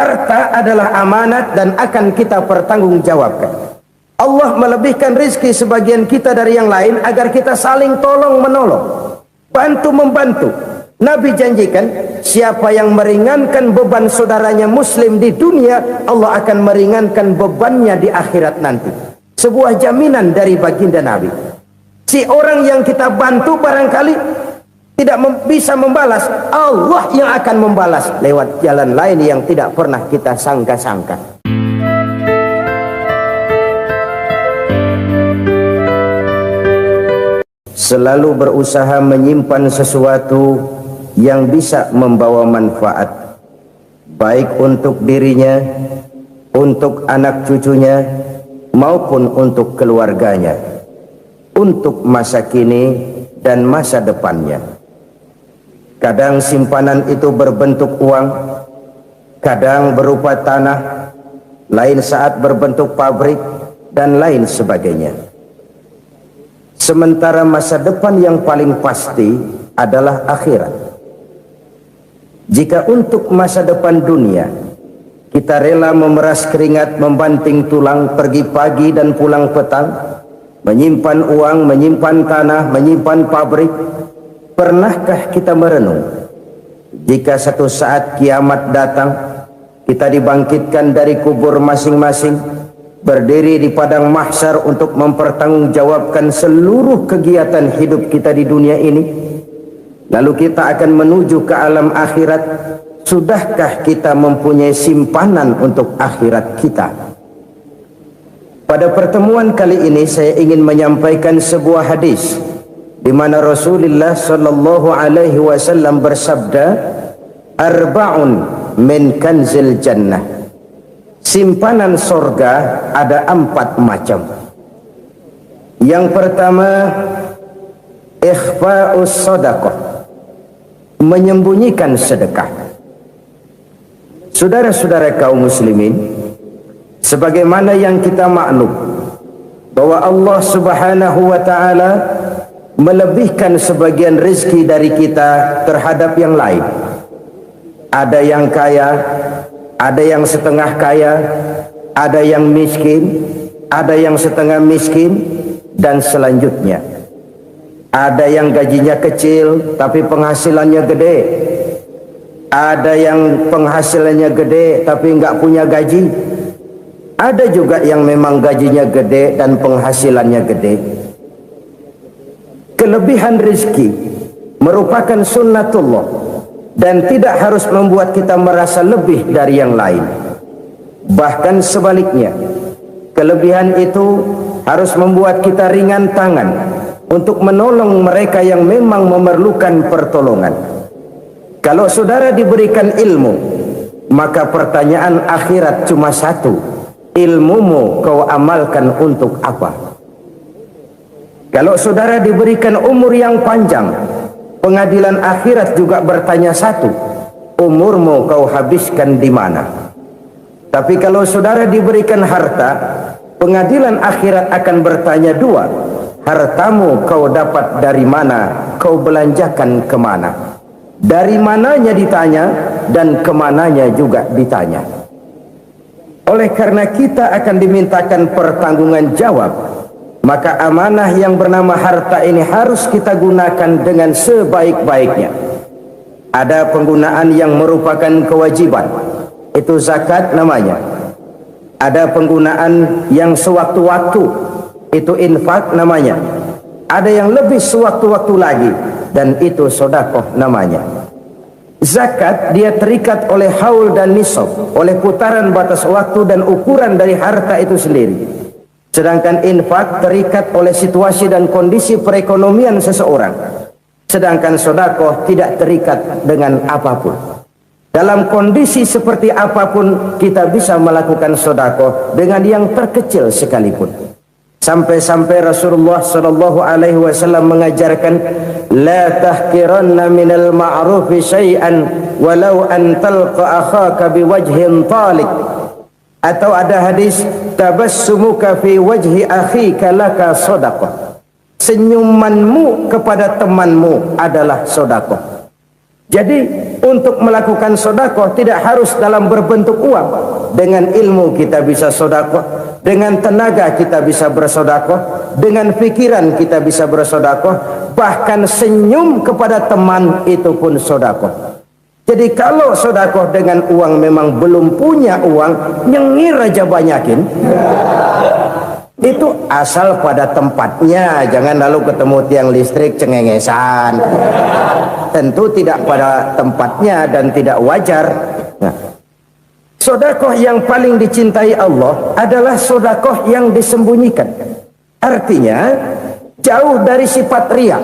Harta adalah amanat dan akan kita pertanggungjawabkan. Allah melebihkan rizki sebagian kita dari yang lain agar kita saling tolong menolong, bantu membantu. Nabi janjikan, siapa yang meringankan beban saudaranya muslim di dunia, Allah akan meringankan bebannya di akhirat nanti. Sebuah jaminan dari baginda Nabi. Si orang yang kita bantu barangkali tidak bisa membalas, Allah yang akan membalas lewat jalan lain yang tidak pernah kita sangka-sangka. Selalu berusaha menyimpan sesuatu yang bisa membawa manfaat, baik untuk dirinya, untuk anak cucunya, maupun untuk keluarganya, untuk masa kini dan masa depannya. Kadang simpanan itu berbentuk uang, kadang berupa tanah, lain saat berbentuk pabrik, dan lain sebagainya. Sementara masa depan yang paling pasti adalah akhirat. Jika untuk masa depan dunia kita rela memeras keringat, membanting tulang, pergi pagi dan pulang petang, menyimpan uang, menyimpan tanah, menyimpan pabrik, pernahkah kita merenung jika satu saat kiamat datang, kita dibangkitkan dari kubur masing-masing, berdiri di padang mahsyar untuk mempertanggungjawabkan seluruh kegiatan hidup kita di dunia ini, lalu kita akan menuju ke alam akhirat. Sudahkah kita mempunyai simpanan untuk akhirat kita? Pada pertemuan kali ini saya ingin menyampaikan sebuah hadis di mana Rasulullah sallallahu alaihi wasallam bersabda, arba'un min kanzil jannah. Simpanan sorga ada 4 macam. Yang pertama, ikhfa'us sadaqah, menyembunyikan sedekah. Saudara-saudara kaum muslimin, sebagaimana yang kita maklum bahwa Allah Subhanahu wa taala melebihkan sebagian rezeki dari kita terhadap yang lain. Ada yang kaya, ada yang setengah kaya, ada yang miskin, ada yang setengah miskin, dan selanjutnya. Ada yang gajinya kecil tapi penghasilannya gede. Ada yang penghasilannya gede tapi nggak punya gaji. Ada juga yang memang gajinya gede dan penghasilannya gede. Kelebihan rezeki merupakan sunnatullah dan tidak harus membuat kita merasa lebih dari yang lain. Bahkan sebaliknya, kelebihan itu harus membuat kita ringan tangan untuk menolong mereka yang memang memerlukan pertolongan. Kalau saudara diberikan ilmu, maka pertanyaan akhirat cuma satu, ilmumu kau amalkan untuk apa? Kalau saudara diberikan umur yang panjang, pengadilan akhirat juga bertanya satu, umurmu kau habiskan di mana? Tapi kalau saudara diberikan harta, pengadilan akhirat akan bertanya 2, hartamu kau dapat dari mana, kau belanjakan kemana? Dari mananya ditanya dan kemananya juga ditanya. Oleh karena kita akan dimintakan pertanggungan jawab, maka amanah yang bernama harta ini harus kita gunakan dengan sebaik-baiknya. Ada penggunaan yang merupakan kewajiban, itu zakat namanya. Ada penggunaan yang sewaktu-waktu, itu infak namanya. Ada yang lebih sewaktu-waktu lagi, dan itu sedekah namanya. Zakat dia terikat oleh haul dan nisab, oleh putaran batas waktu dan ukuran dari harta itu sendiri. Sedangkan infak terikat oleh situasi dan kondisi perekonomian seseorang. Sedangkan sedekah tidak terikat dengan apapun. Dalam kondisi seperti apapun kita bisa melakukan sedekah dengan yang terkecil sekalipun. Sampai-sampai Rasulullah sallallahu alaihi wasallam mengajarkan, la tahqiranna minal ma'rufi syai'an walau an talqa akhaka biwajhin talik. Atau ada hadis, tabassumuka fi wajhi akhika laka shadaqah. Senyumanmu kepada temanmu adalah sedekah. Jadi untuk melakukan sedekah tidak harus dalam berbentuk uang. Dengan ilmu kita bisa sedekah, dengan tenaga kita bisa bersedekah, dengan pikiran kita bisa bersedekah, bahkan senyum kepada teman itu pun sedekah. Jadi kalau sedekah dengan uang memang belum punya uang, nyengir aja banyakin. Itu asal pada tempatnya, jangan lalu ketemu tiang listrik cengengesan. Tentu tidak pada tempatnya dan tidak wajar. Nah, sedekah yang paling dicintai Allah adalah sedekah yang disembunyikan. Artinya jauh dari sifat riya.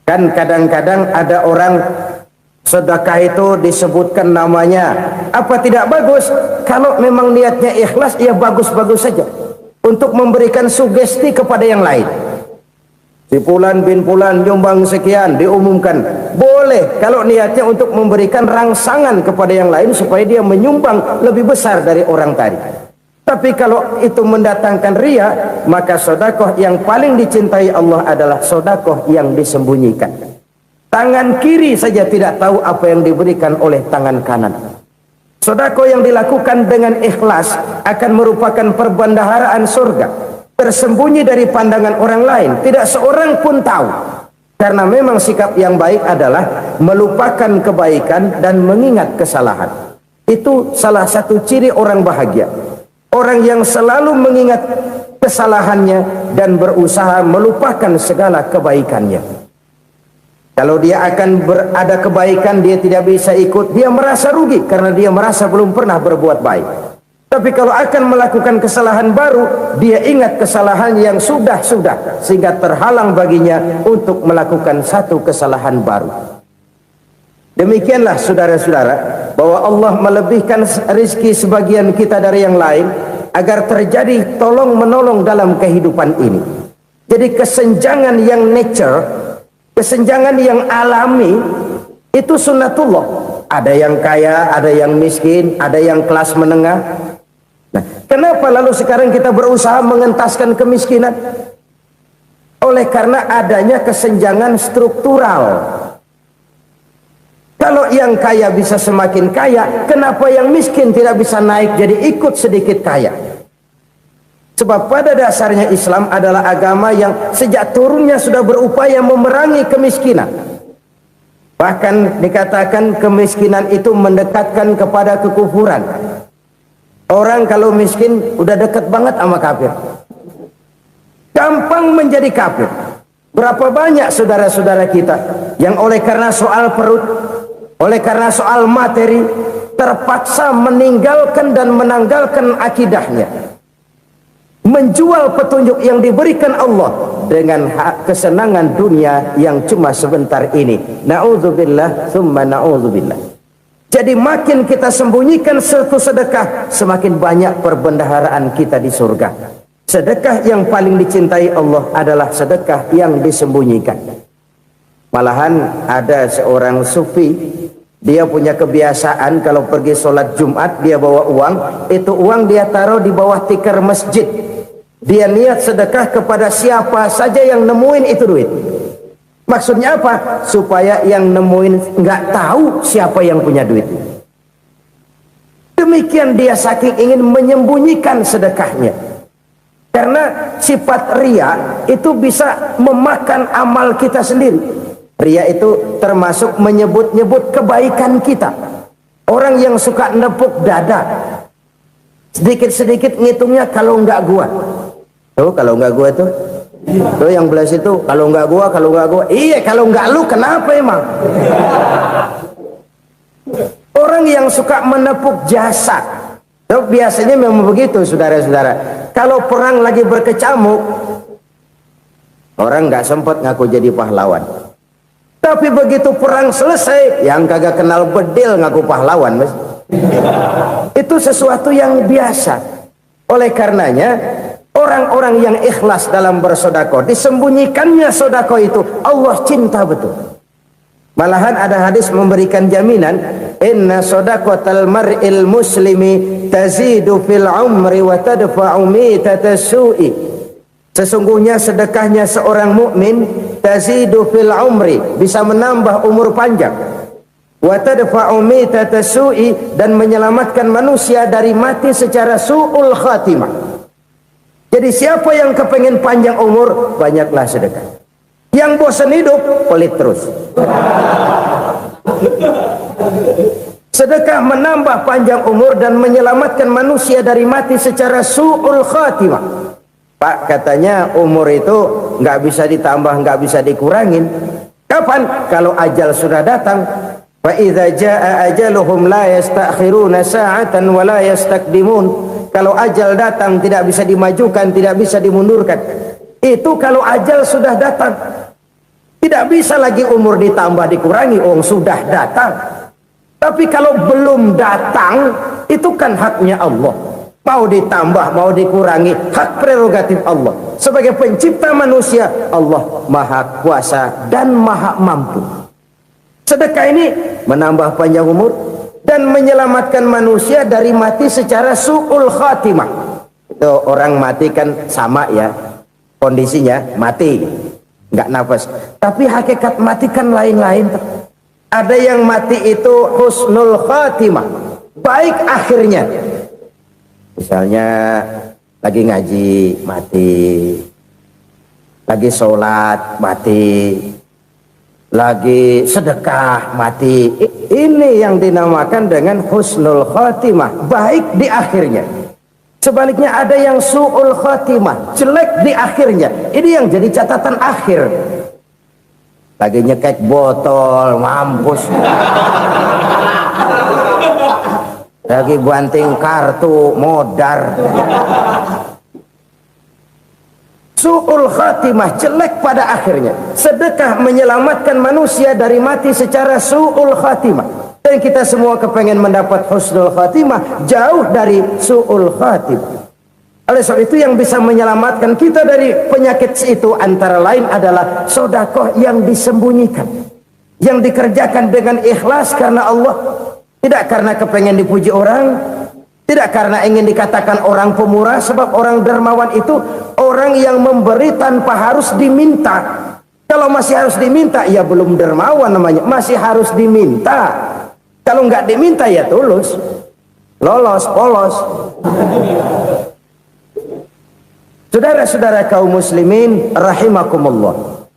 Kan kadang-kadang ada orang sedekah itu disebutkan namanya, apa tidak bagus? Kalau memang niatnya ikhlas, ya bagus-bagus saja. Untuk memberikan sugesti kepada yang lain. Si Fulan bin Fulan nyumbang sekian, diumumkan. Boleh kalau niatnya untuk memberikan rangsangan kepada yang lain supaya dia menyumbang lebih besar dari orang tadi. Tapi kalau itu mendatangkan riya, maka sedekah yang paling dicintai Allah adalah sedekah yang disembunyikan. Tangan kiri saja tidak tahu apa yang diberikan oleh tangan kanan. Sedekah yang dilakukan dengan ikhlas akan merupakan perbendaharaan surga, tersembunyi dari pandangan orang lain, tidak seorang pun tahu. Karena memang sikap yang baik adalah melupakan kebaikan dan mengingat kesalahan. Itu salah satu ciri orang bahagia. Orang yang selalu mengingat kesalahannya dan berusaha melupakan segala kebaikannya. Kalau dia akan berada kebaikan, dia tidak bisa ikut, dia merasa rugi karena dia merasa belum pernah berbuat baik. Tapi kalau akan melakukan kesalahan baru, dia ingat kesalahan yang sudah-sudah, sehingga terhalang baginya untuk melakukan satu kesalahan baru. Demikianlah saudara-saudara, bahwa Allah melebihkan rizki sebagian kita dari yang lain, agar terjadi tolong-menolong dalam kehidupan ini. Jadi kesenjangan yang nature, kesenjangan yang alami itu sunnatullah. Ada yang kaya, ada yang miskin, ada yang kelas menengah. Nah, kenapa lalu sekarang kita berusaha mengentaskan kemiskinan? Oleh karena adanya kesenjangan struktural. Kalau yang kaya bisa semakin kaya, kenapa yang miskin tidak bisa naik jadi ikut sedikit kaya? Sebab pada dasarnya Islam adalah agama yang sejak turunnya sudah berupaya memerangi kemiskinan. Bahkan dikatakan kemiskinan itu mendekatkan kepada kekufuran. Orang kalau miskin udah dekat banget sama kafir. Gampang menjadi kafir. Berapa banyak saudara-saudara kita yang oleh karena soal perut, oleh karena soal materi, terpaksa meninggalkan dan menanggalkan akidahnya, menjual petunjuk yang diberikan Allah dengan kesenangan dunia yang cuma sebentar ini. Na'udzubillah thumma na'udzubillah. Jadi makin kita sembunyikan satu sedekah, semakin banyak perbendaharaan kita di surga. Sedekah yang paling dicintai Allah adalah sedekah yang disembunyikan. Malahan ada seorang sufi, dia punya kebiasaan kalau pergi sholat Jumat dia bawa uang, itu uang dia taruh di bawah tikar masjid. Dia niat sedekah kepada siapa saja yang nemuin itu duit. Maksudnya apa? Supaya yang nemuin nggak tahu siapa yang punya duit. Demikian dia saking ingin menyembunyikan sedekahnya. Karena sifat riya itu bisa memakan amal kita sendiri. Riya itu termasuk menyebut-nyebut kebaikan kita. Orang yang suka nepuk dada, sedikit-sedikit ngitungnya kalau nggak gua. Tuh kalau nggak gua tuh yang belas itu kalau nggak gua, kalau nggak gua. Iya kalau nggak lu kenapa emang? Orang yang suka menepuk jasa, tuh biasanya memang begitu saudara-saudara. Kalau perang lagi berkecamuk, orang nggak sempat ngaku jadi pahlawan. Tapi begitu perang selesai, yang kagak kenal bedil ngaku pahlawan, mas. Itu sesuatu yang biasa. Oleh karenanya, orang-orang yang ikhlas dalam bersedekah, disembunyikannya sedekah itu, Allah cinta betul. Malahan ada hadis memberikan jaminan, inna sadaqatal mar'il muslimi tazidu fil umri wa tadfa'u mitata su'i. Sesungguhnya sedekahnya seorang mukmin tazidu fil umri, bisa menambah umur panjang, wa tadfa'u mitata su'i, dan menyelamatkan manusia dari mati secara su'ul khatimah. Jadi siapa yang kepengen panjang umur, banyaklah sedekah. Yang bosan hidup, pelit terus. Sedekah menambah panjang umur dan menyelamatkan manusia dari mati secara su'ul khatimah. Pak, katanya umur itu nggak bisa ditambah, nggak bisa dikurangin. Kapan? Kalau ajal sudah datang. Fa idza jaa ajaluhum la yastakhiruna sa'atan wa la yastaqdimun. Kalau ajal datang tidak bisa dimajukan, tidak bisa dimundurkan. Itu kalau ajal sudah datang. Tidak bisa lagi umur ditambah dikurangi, sudah datang. Tapi kalau belum datang, itu kan haknya Allah. Mau ditambah, mau dikurangi, hak prerogatif Allah. Sebagai pencipta manusia, Allah maha kuasa dan maha mampu. Sedekah ini menambah panjang umur dan menyelamatkan manusia dari mati secara su'ul khatimah. Itu orang mati kan sama ya, kondisinya mati, nggak nafas. Tapi hakikat mati kan lain-lain. Ada yang mati itu husnul khatimah, baik akhirnya. Misalnya lagi ngaji mati, lagi sholat mati, lagi sedekah mati. Ini yang dinamakan dengan husnul khatimah, baik di akhirnya. Sebaliknya ada yang su'ul khatimah, jelek di akhirnya. Ini yang jadi catatan akhir. Lagi nyekek botol, mampus. Lagi banting kartu, modar. Su'ul khatimah, jelek pada akhirnya. Sedekah menyelamatkan manusia dari mati secara su'ul khatimah. Dan kita semua kepengen mendapat husnul khatimah, jauh dari su'ul khatimah. Oleh sebab itu yang bisa menyelamatkan kita dari penyakit itu antara lain adalah sedekah yang disembunyikan, yang dikerjakan dengan ikhlas karena Allah, tidak karena kepengen dipuji orang, tidak karena ingin dikatakan orang pemurah. Sebab orang dermawan itu orang yang memberi tanpa harus diminta. Kalau masih harus diminta, ya belum dermawan namanya, masih harus diminta. Kalau nggak diminta ya tulus, lolos, polos. Saudara-saudara kaum muslimin rahimakumullah,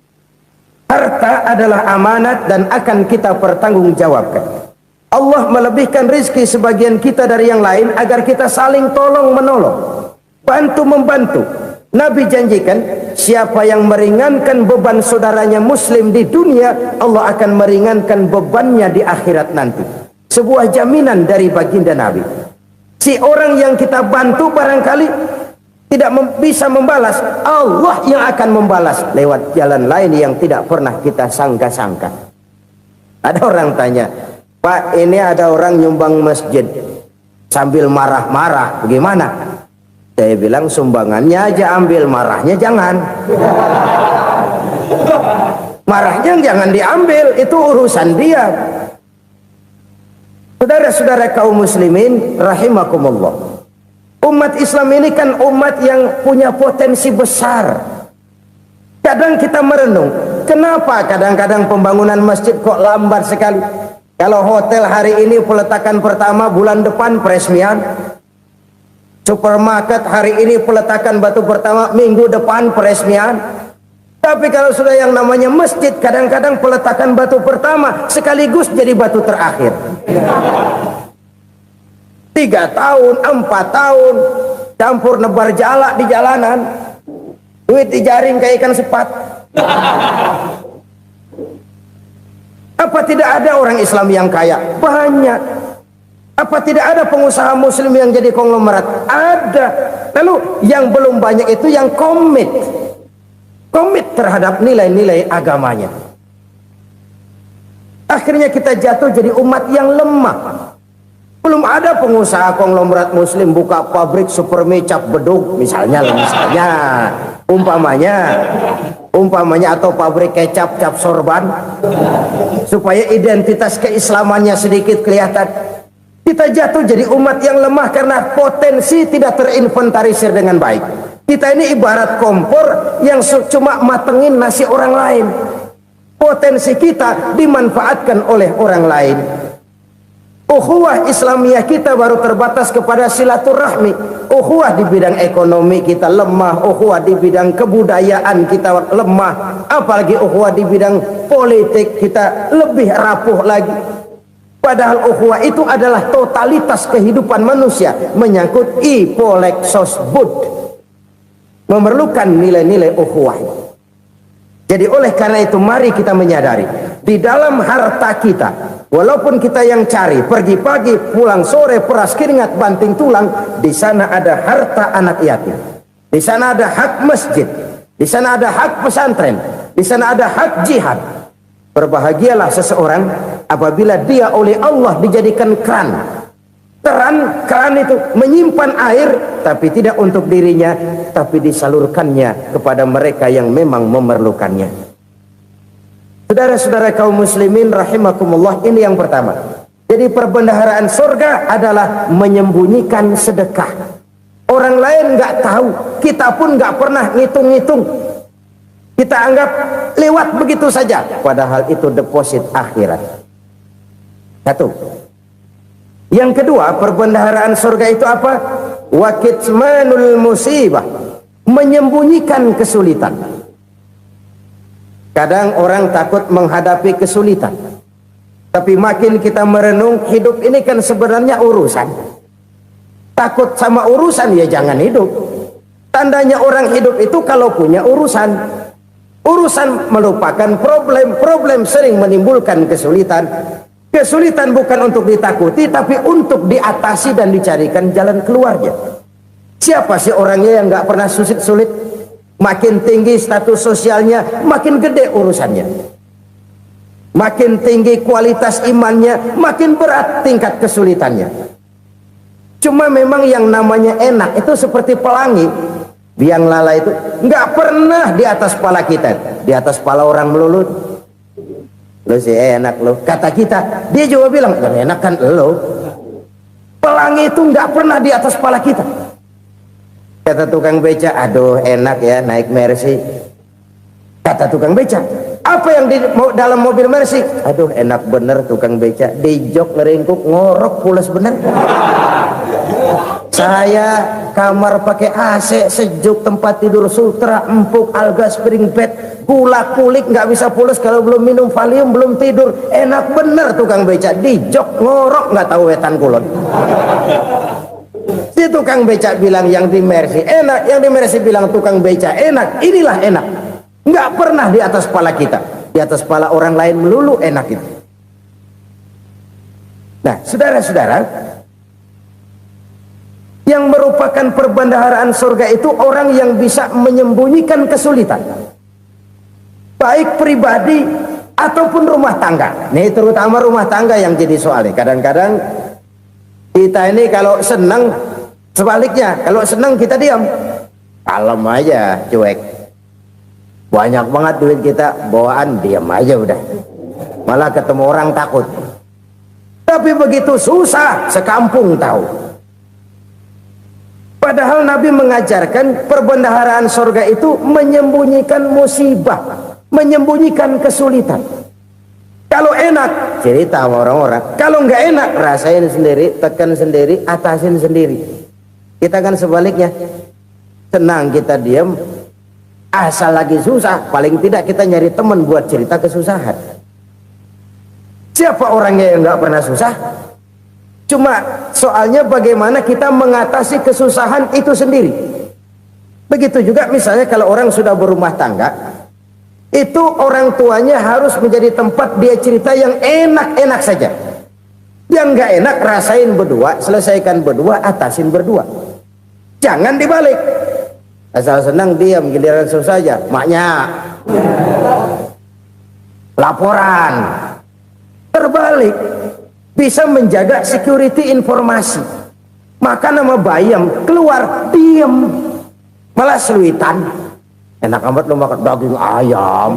harta adalah amanat dan akan kita pertanggungjawabkan. Allah melebihkan rizki sebagian kita dari yang lain agar kita saling tolong menolong, bantu membantu. Nabi janjikan siapa yang meringankan beban saudaranya muslim di dunia, Allah akan meringankan bebannya di akhirat nanti. Sebuah jaminan dari baginda Nabi. Si orang yang kita bantu barangkali tidak bisa membalas, Allah yang akan membalas lewat jalan lain yang tidak pernah kita sangka-sangka. Ada orang tanya, Pak, ini ada orang nyumbang masjid sambil marah-marah, bagaimana? Saya bilang sumbangannya aja ambil, marahnya jangan. Marahnya jangan diambil, itu urusan dia. Saudara-saudara kaum muslimin rahimakumullah, umat Islam ini kan umat yang punya potensi besar. Kadang kita merenung, kenapa kadang-kadang pembangunan masjid kok lambat sekali? Kalau hotel hari ini peletakan pertama, bulan depan peresmian. Supermarket hari ini peletakan batu pertama, minggu depan peresmian. Tapi kalau sudah yang namanya masjid, kadang-kadang peletakan batu pertama sekaligus jadi batu terakhir. 3 tahun, 4 tahun, campur nebar jalak di jalanan, duit dijaring kayak ikan sepat. Apa tidak ada orang Islam yang kaya? Banyak. Apa tidak ada pengusaha muslim yang jadi konglomerat? Ada. Lalu yang belum banyak itu yang komit terhadap nilai-nilai agamanya. Akhirnya kita jatuh jadi umat yang lemah. Belum ada pengusaha konglomerat muslim buka pabrik supermi cap beduk misalnya umpamanya atau pabrik kecap cap sorban supaya identitas keislamannya sedikit kelihatan. Kita jatuh jadi umat yang lemah karena potensi tidak terinventarisir dengan baik. Kita ini ibarat kompor yang cuma matengin nasi orang lain. Potensi kita dimanfaatkan oleh orang lain. Ukhuwah Islamiyah kita baru terbatas kepada silaturahmi. Ukhuwah di bidang ekonomi kita lemah, ukhuwah di bidang kebudayaan kita lemah, apalagi ukhuwah di bidang politik kita lebih rapuh lagi. Padahal ukhuwah itu adalah totalitas kehidupan manusia, menyangkut ipolek sosbud, memerlukan nilai-nilai ukhuwah. Jadi oleh karena itu mari kita menyadari di dalam harta kita, walaupun kita yang cari pergi pagi pulang sore peras keringat banting tulang, di sana ada harta anak yatim, di sana ada hak masjid, di sana ada hak pesantren, di sana ada hak jihad. Berbahagialah seseorang apabila dia oleh Allah dijadikan keran. Keran itu menyimpan air, tapi tidak untuk dirinya, tapi disalurkannya kepada mereka yang memang memerlukannya. Saudara-saudara kaum muslimin rahimakumullah, ini yang pertama. Jadi perbendaharaan surga adalah menyembunyikan sedekah. Orang lain nggak tahu, kita pun nggak pernah ngitung-ngitung. Kita anggap lewat begitu saja, padahal itu deposit akhirat. Satu. Yang kedua, perbendaharaan surga itu apa? Wa kitmanul musibah, menyembunyikan kesulitan. Kadang orang takut menghadapi kesulitan, tapi makin kita merenung, hidup ini kan sebenarnya urusan. Takut sama urusan ya jangan hidup. Tandanya orang hidup itu kalau punya urusan. Urusan melupakan problem, problem sering menimbulkan kesulitan. Kesulitan bukan untuk ditakuti, tapi untuk diatasi dan dicarikan jalan keluarnya. Siapa sih orangnya yang nggak pernah sulit-sulit? Makin tinggi status sosialnya, makin gede urusannya. Makin tinggi kualitas imannya, makin berat tingkat kesulitannya. Cuma memang yang namanya enak itu seperti pelangi. Biang lala itu nggak pernah di atas kepala kita, di atas kepala orang melulu. Lo sih enak lo, kata kita. Dia juga bilang yang enak kan lo. Pelangi itu nggak pernah di atas kepala kita. Kata tukang beca, aduh enak ya naik Mercy. Kata tukang beca, apa yang di dalam mobil Mercy? Aduh enak bener tukang beca, di jok ngeringkuk ngorok pulas bener. Saya kamar pakai AC sejuk, tempat tidur sutra empuk, alga spring bed, gula kulik nggak bisa pulas kalau belum minum Valium, belum tidur. Enak bener tukang beca, di jok ngorok nggak tahu wetan kulon. Si tukang beca bilang yang di Mercy enak, yang di Mercy bilang tukang beca enak. Inilah enak, nggak pernah di atas kepala kita, di atas kepala orang lain melulu enak itu. Nah saudara-saudara, yang merupakan perbendaharaan surga itu orang yang bisa menyembunyikan kesulitan, baik pribadi ataupun rumah tangga. Nih terutama rumah tangga yang jadi soalnya. Kadang-kadang kita ini kalau senang, sebaliknya kalau senang kita diam, kalem aja, cuek. Banyak banget duit kita bawaan, diam aja udah. Malah ketemu orang takut. Tapi begitu susah, sekampung tahu. Padahal Nabi mengajarkan perbendaharaan surga itu menyembunyikan musibah, menyembunyikan kesulitan. Kalau enak, cerita sama orang-orang. Kalau nggak enak, rasain sendiri, tekan sendiri, atasin sendiri. Kita kan sebaliknya, senang kita diam, asal lagi susah, paling tidak kita nyari teman buat cerita kesusahan. Siapa orangnya yang nggak pernah susah? Cuma soalnya bagaimana kita mengatasi kesusahan itu sendiri. Begitu juga misalnya kalau orang sudah berumah tangga, itu orang tuanya harus menjadi tempat dia cerita yang enak-enak saja. Yang nggak enak rasain berdua, selesaikan berdua, atasin berdua. Jangan dibalik. Asal senang diam, giliran susah saja. Maknya laporan. Terbalik. Bisa menjaga security informasi. Maka nama bayam keluar diam, malah seluitan. Enak amat lo makan daging ayam.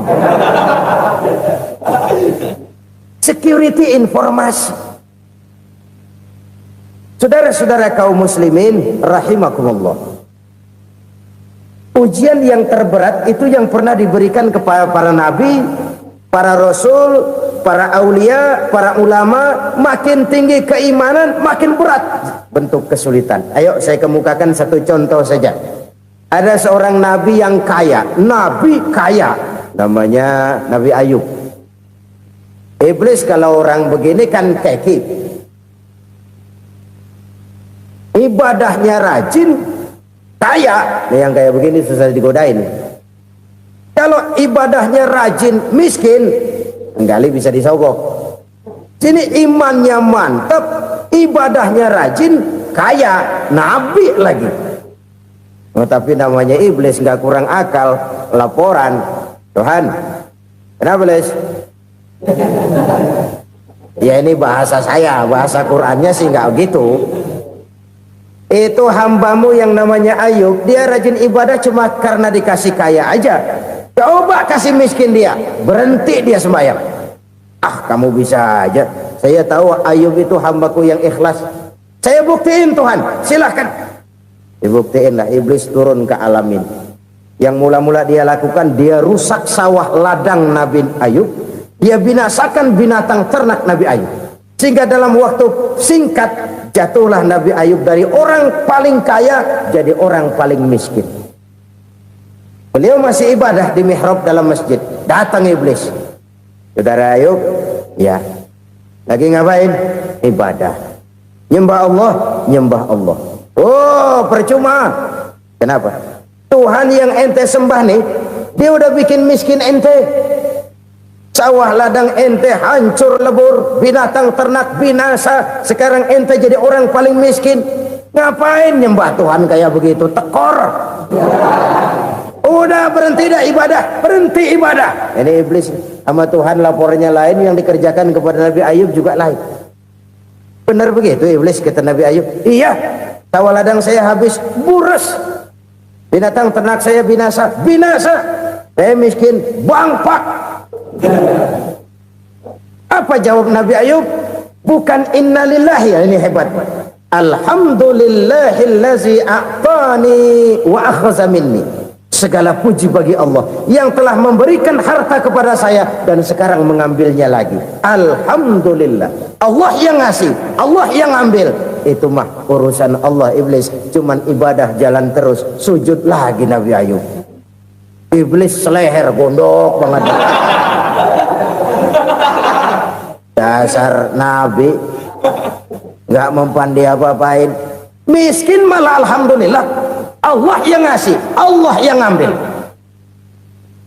Security informasi. Saudara-saudara kaum muslimin rahimakumullah, ujian yang terberat itu yang pernah diberikan kepada para nabi para rasul, para aulia, para ulama, makin tinggi keimanan, makin berat bentuk kesulitan. Ayo saya kemukakan satu contoh saja. Ada seorang nabi yang kaya, nabi kaya, namanya Nabi Ayub. Iblis kalau orang begini kan keki, ibadahnya rajin, kaya. Yang kayak begini susah digodain. Kalau ibadahnya rajin, miskin, enggali bisa disogok. Sini imannya mantap, ibadahnya rajin, kaya, nabi lagi. Oh, tapi namanya iblis nggak kurang akal. Laporan, Tuhan, kenapa Les? Ya ini bahasa saya, bahasa Qurannya sih nggak gitu. Itu hambamu yang namanya Ayub, dia rajin ibadah cuma karena dikasih kaya aja. Coba kasih miskin dia, berhenti dia sembahyang. Ah, kamu bisa aja. Saya tahu Ayub itu hambaku yang ikhlas. Saya buktiin Tuhan, silahkan. Dibuktiin lah, iblis turun ke alamin. Yang mula-mula dia lakukan, dia rusak sawah ladang Nabi Ayub. Dia binasakan binatang ternak Nabi Ayub. Sehingga dalam waktu singkat, jatuhlah Nabi Ayub dari orang paling kaya jadi orang paling miskin. Beliau masih ibadah di mihrab dalam masjid. Datang iblis. Saudara Ayub, ya, lagi ngapain? Ibadah. Nyembah Allah, nyembah Allah. Oh, percuma. Kenapa? Tuhan yang ente sembah nih, dia udah bikin miskin ente. Sawah ladang ente hancur lebur, binatang ternak binasa. Sekarang ente jadi orang paling miskin. Ngapain nyembah Tuhan kayak begitu? Tekor. Udah berhenti dah ibadah, berhenti ibadah. Ini iblis sama Tuhan laporannya lain, yang dikerjakan kepada Nabi Ayub juga lain. Benar begitu iblis, kata Nabi Ayub. Iya, sawah ladang saya habis, buras. Binatang ternak saya binasa, binasa. Saya miskin, bangpak. Apa jawab Nabi Ayub? Bukan innalillahi, ya, ini hebat. Alhamdulillahillazi a'tani wa akhadha minni. Segala puji bagi Allah yang telah memberikan harta kepada saya dan sekarang mengambilnya lagi. Alhamdulillah. Allah yang ngasih, Allah yang ambil. Itu mah urusan Allah. Iblis cuman ibadah jalan terus, sujud lagi Nabi Ayub. Iblis seleher gondok banget. Dasar Nabi nggak mempan dia apa-apain. Miskin malah alhamdulillah. Allah yang ngasih, Allah yang ngambil.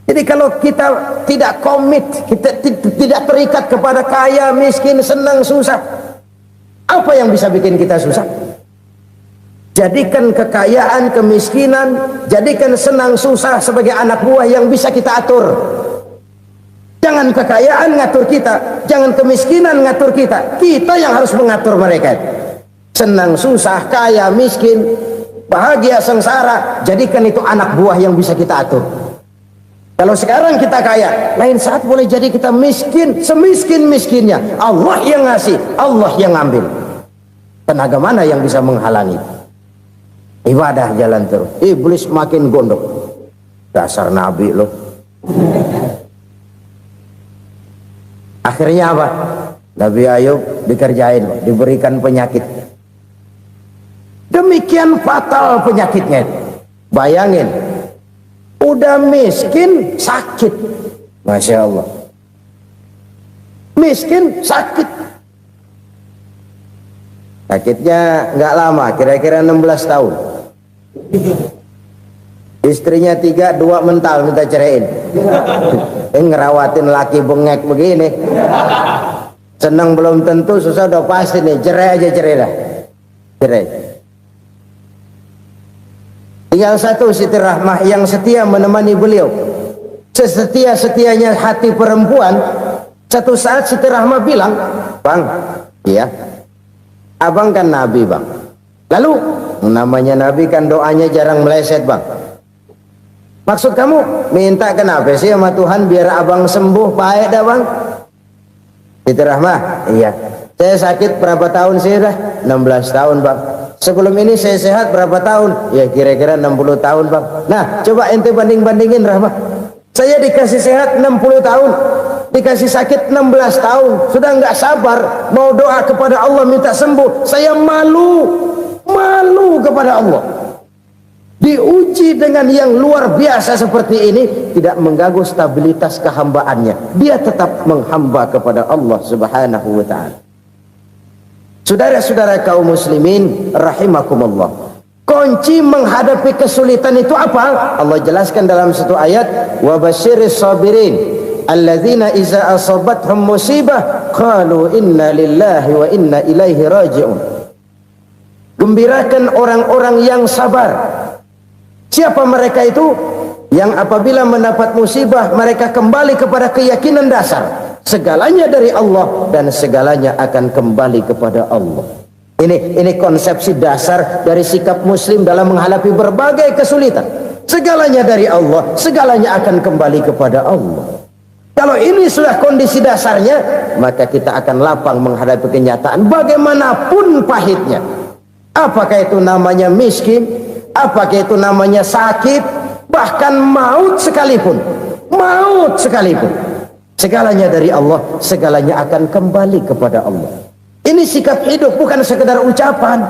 Jadi kalau kita tidak komit, kita tidak terikat kepada kaya, miskin, senang, susah, apa yang bisa bikin kita susah? Jadikan kekayaan, kemiskinan, jadikan senang, susah sebagai anak buah yang bisa kita atur. Jangan kekayaan ngatur kita, jangan kemiskinan ngatur kita. Kita yang harus mengatur mereka. Senang, susah, kaya, miskin, bahagia, sengsara, jadikan itu anak buah yang bisa kita atur. Kalau sekarang kita kaya, lain saat boleh jadi kita miskin, semiskin-miskinnya. Allah yang ngasih, Allah yang ngambil. Tenaga mana yang bisa menghalangi? Ibadah jalan terus. Iblis makin gondok. Dasar Nabi loh. Akhirnya apa? Nabi Ayub dikerjain, diberikan penyakit. Demikian fatal penyakitnya. Bayangin, udah miskin sakit. Masya Allah. Miskin sakit. Sakitnya nggak lama, kira-kira 16 tahun. Istrinya 3, 2 mental minta ceraiin. Ngerawatin laki bengek begini. Senang belum tentu, susah udah pasti nih. Cerai aja, cerai dah. Cerai. Tinggal satu Siti Rahmah yang setia menemani beliau. Sesetia-setianya hati perempuan. Satu saat Siti Rahmah bilang, "Bang, iya, abang kan Nabi bang. Lalu namanya Nabi kan doanya jarang meleset bang. Maksud kamu minta kenapa sih sama Tuhan biar abang sembuh baik dah bang?" Siti Rahmah, iya. Saya sakit berapa tahun sih dah? 16 tahun bang. Sebelum ini saya sehat berapa tahun? Ya kira-kira 60 tahun bang. Nah coba ente banding-bandingin Rahmah. Saya dikasih sehat 60 tahun. dikasih sakit 16 tahun, sudah nggak sabar mau doa kepada Allah minta sembuh. Saya malu kepada Allah. Diuji dengan yang luar biasa seperti ini, tidak mengganggu stabilitas kehambaannya. Dia tetap menghamba kepada Allah Subhanahu wa ta'ala. Saudara-saudara kaum muslimin rahimakumullah, kunci menghadapi kesulitan itu apa? Allah jelaskan dalam satu ayat, wa basyiris sabirin alladzina iza asabathum musibah qalu inna lillahi wa inna ilaihi raji'un. Gembirakan orang-orang yang sabar. Siapa mereka itu? Yang apabila mendapat musibah mereka kembali kepada keyakinan dasar, segalanya dari Allah dan segalanya akan kembali kepada Allah. Ini konsepsi dasar dari sikap muslim dalam menghadapi berbagai kesulitan. Segalanya dari Allah, segalanya akan kembali kepada Allah. Kalau ini sudah kondisi dasarnya, maka kita akan lapang menghadapi kenyataan bagaimanapun pahitnya. Apakah itu namanya miskin, apakah itu namanya sakit, bahkan maut sekalipun, segalanya dari Allah, segalanya akan kembali kepada Allah. Ini sikap hidup, bukan sekedar ucapan.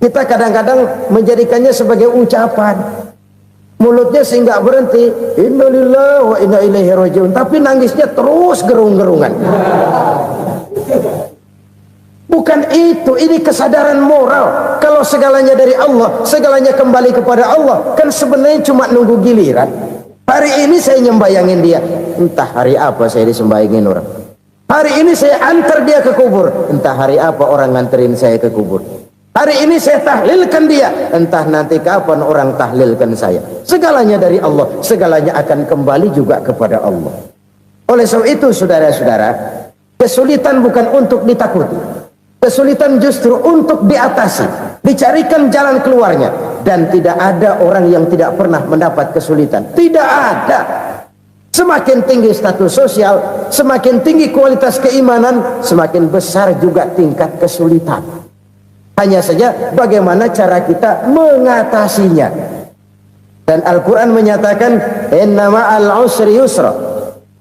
Kita kadang-kadang menjadikannya sebagai ucapan, mulutnya sehingga berhenti innalillahi wa inna ilaihi rajiun, tapi nangisnya terus gerung-gerungan. Bukan itu, ini kesadaran moral. Kalau segalanya dari Allah, segalanya kembali kepada Allah, kan sebenarnya cuma nunggu giliran. Hari ini saya nyembayangin dia, entah hari apa saya disembayangin orang. Hari ini saya antar dia ke kubur, entah hari apa orang nganterin saya ke kubur. Hari ini saya tahlilkan dia, entah nanti kapan orang tahlilkan saya. Segalanya dari Allah, segalanya akan kembali juga kepada Allah. Oleh sebab itu saudara-saudara, kesulitan bukan untuk ditakuti. Kesulitan justru untuk diatasi, dicarikan jalan keluarnya. Dan tidak ada orang yang tidak pernah mendapat kesulitan. Tidak ada. Semakin tinggi status sosial, semakin tinggi kualitas keimanan, semakin besar juga tingkat kesulitan. Hanya saja bagaimana cara kita mengatasinya. Dan Al-Quran menyatakan inna ma'al usri yusra.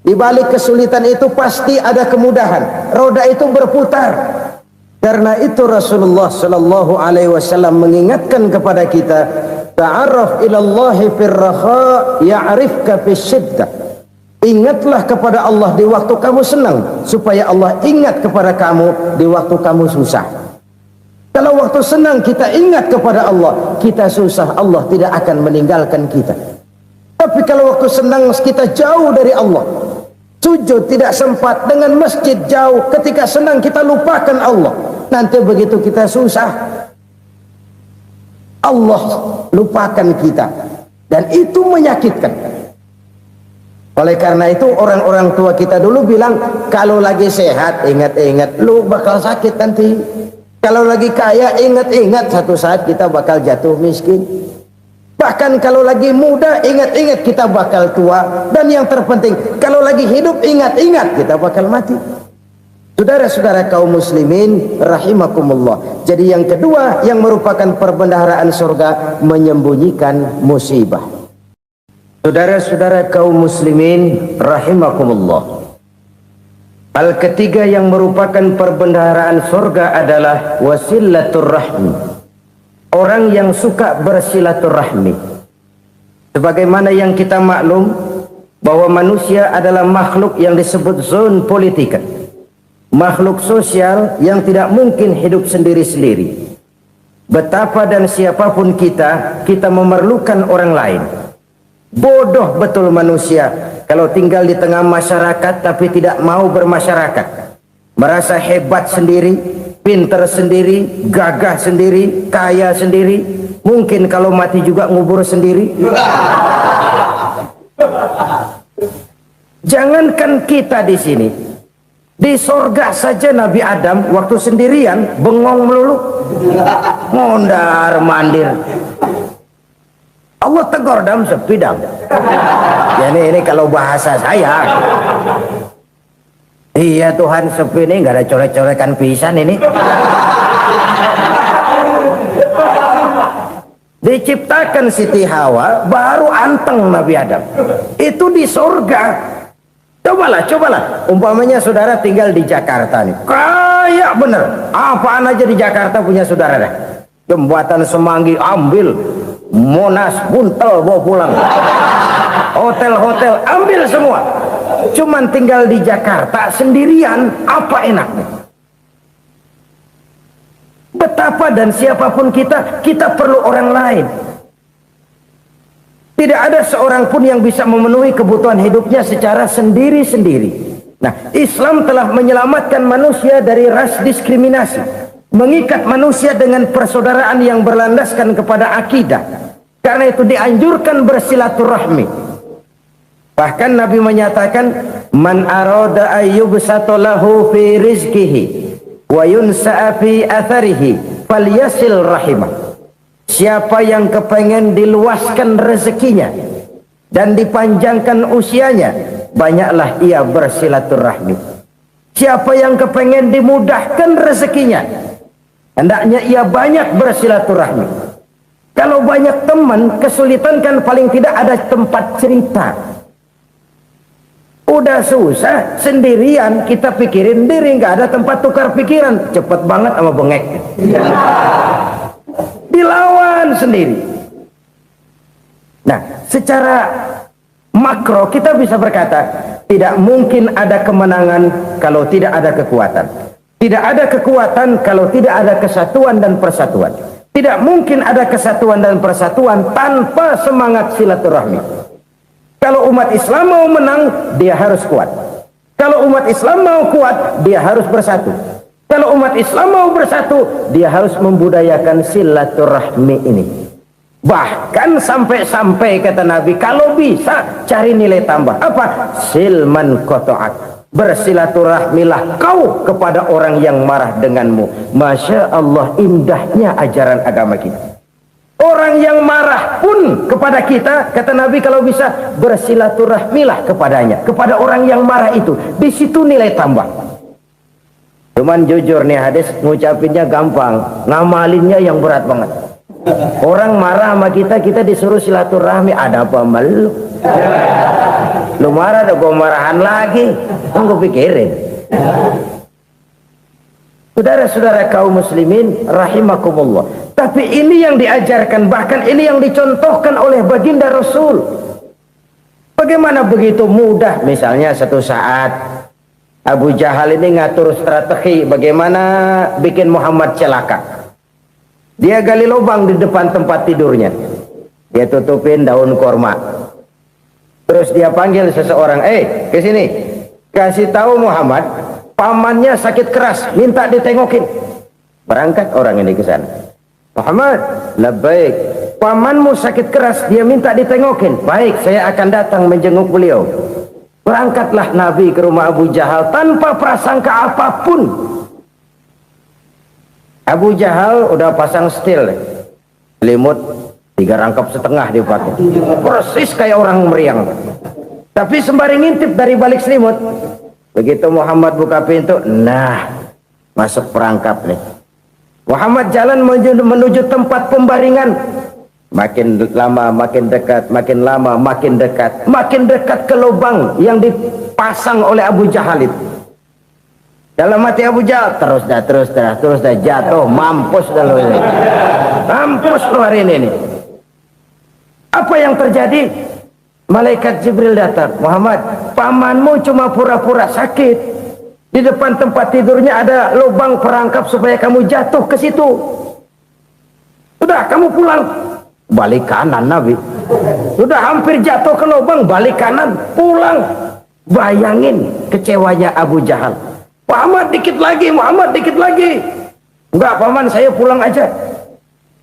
Di balik kesulitan itu pasti ada kemudahan. Roda itu berputar. Karena itu Rasulullah sallallahu alaihi wasallam mengingatkan kepada kita, ta'arraf ilallahi fir raha ya'rifka fis syiddah. Ingatlah kepada Allah di waktu kamu senang, supaya Allah ingat kepada kamu di waktu kamu susah. Kalau waktu senang kita ingat kepada Allah, kita susah, Allah tidak akan meninggalkan kita. Tapi kalau waktu senang kita jauh dari Allah, sujud tidak sempat, dengan masjid jauh, ketika senang kita lupakan Allah. Nanti begitu kita susah, Allah lupakan kita, dan itu menyakitkan. Oleh karena itu orang-orang tua kita dulu bilang, kalau lagi sehat ingat-ingat lu bakal sakit nanti. Kalau lagi kaya ingat-ingat satu saat kita bakal jatuh miskin. Bahkan kalau lagi muda ingat-ingat kita bakal tua. Dan yang terpenting, kalau lagi hidup ingat-ingat kita bakal mati. Saudara-saudara kaum muslimin rahimakumullah. Jadi yang kedua yang merupakan perbendaharaan surga, menyembunyikan musibah. Saudara-saudara kaum muslimin rahimakumullah. Hal ketiga yang merupakan perbendaharaan surga adalah wasilatur rahmi. Orang yang suka bersilaturahmi. Sebagaimana yang kita maklum bahwa manusia adalah makhluk yang disebut zon politika. Makhluk sosial yang tidak mungkin hidup sendiri-sendiri. Betapa dan siapapun kita memerlukan orang lain. Bodoh betul manusia kalau tinggal di tengah masyarakat tapi tidak mau bermasyarakat. Merasa hebat sendiri, pintar sendiri, gagah sendiri, kaya sendiri. Mungkin kalau mati juga ngubur sendiri. Jangankan kita di sini, di sorga saja Nabi Adam waktu sendirian bengong melulu, mondar mandir. Allah tegur dam sepi dam. Jadi ini kalau bahasa saya, iya Tuhan sepi ini nggak ada coret-corekan pisan ini. Diciptakan Siti Hawa baru anteng Nabi Adam. Itu di sorga. Cobalah. Umpamanya saudara tinggal di Jakarta nih. Kayak bener. Apaan aja di Jakarta punya saudara dah. Jembatan Semanggi ambil. Monas, Buntel bawa pulang. Hotel-hotel ambil semua. Cuman tinggal di Jakarta sendirian, apa enaknya? Betapa dan siapapun kita perlu orang lain. Tidak ada seorang pun yang bisa memenuhi kebutuhan hidupnya secara sendiri-sendiri. Nah, Islam telah menyelamatkan manusia dari ras diskriminasi, mengikat manusia dengan persaudaraan yang berlandaskan kepada akidah. Karena itu dianjurkan bersilaturahmi. Bahkan Nabi menyatakan, man arada ayyubsata lahu fi rizqihi wa yunsa'a fi atharihi falyasil rahimah. Siapa yang kepengen diluaskan rezekinya dan dipanjangkan usianya, banyaklah ia bersilaturahmi. Siapa yang kepengen dimudahkan rezekinya, hendaknya ia banyak bersilaturahmi. Kalau banyak teman, kesulitan kan paling tidak ada tempat cerita. Udah susah sendirian, kita pikirin diri, nggak ada tempat tukar pikiran. Cepet banget sama bengek. Dilawan sendiri. Nah, secara makro kita bisa berkata, tidak mungkin ada kemenangan kalau tidak ada kekuatan. Tidak ada kekuatan kalau tidak ada kesatuan dan persatuan. Tidak mungkin ada kesatuan dan persatuan tanpa semangat silaturahmi. Kalau umat Islam mau menang, dia harus kuat. Kalau umat Islam mau kuat, dia harus bersatu. Kalau umat Islam mau bersatu, dia harus membudayakan silaturahmi ini. Bahkan sampai-sampai kata Nabi, kalau bisa cari nilai tambah. Apa? Silman qata'ak. Bersilaturahmilah kau kepada orang yang marah denganmu. Masya Allah, indahnya ajaran agama kita. Orang yang marah pun kepada kita, kata Nabi, kalau bisa bersilaturahmilah kepadanya, kepada orang yang marah itu. Di situ nilai tambah. Cuman jujur nih hadis, ngucapinnya gampang, ngamalinnya yang berat banget. Orang marah sama kita, kita disuruh silaturahmi, ada apa malu? Lu marah, ada gua marahan lagi. Tunggu pikirin. Saudara-saudara kaum muslimin rahimakumullah. Tapi ini yang diajarkan, bahkan ini yang dicontohkan oleh baginda Rasul. Bagaimana begitu mudah, misalnya satu saat Abu Jahal ini ngatur strategi bagaimana bikin Muhammad celaka. Dia gali lubang di depan tempat tidurnya. Dia tutupin daun korma. Terus dia panggil seseorang, ke sini. Kasih tahu Muhammad, pamannya sakit keras, minta ditengokin. Berangkat orang ini ke sana. Muhammad, labbaik. Pamanmu sakit keras, dia minta ditengokin. Baik, saya akan datang menjenguk beliau. Berangkatlah Nabi ke rumah Abu Jahal tanpa prasangka apapun. Abu Jahal udah pasang setil, selimut 3 rangkap setengah dipakai, persis kayak orang meriang. Tapi sembari ngintip dari balik selimut, begitu Muhammad buka pintu, nah masuk perangkap nih. Muhammad jalan menuju tempat pembaringan. Makin lama makin dekat, makin lama makin dekat, makin dekat ke lubang yang dipasang oleh Abu Jahal itu. Dalam hati Abu Jahal, terus dah jatuh, mampus dah lo ini. Mampus lo hari ini. Apa yang terjadi? Malaikat Jibril datang. Muhammad, pamanmu cuma pura-pura sakit. Di depan tempat tidurnya ada lubang perangkap supaya kamu jatuh ke situ. Sudah, kamu pulang. Balik kanan Nabi. Sudah hampir jatuh ke lubang, balik kanan, pulang. Bayangin kecewanya Abu Jahal. Muhammad dikit lagi, Muhammad dikit lagi. Enggak paman, saya pulang aja.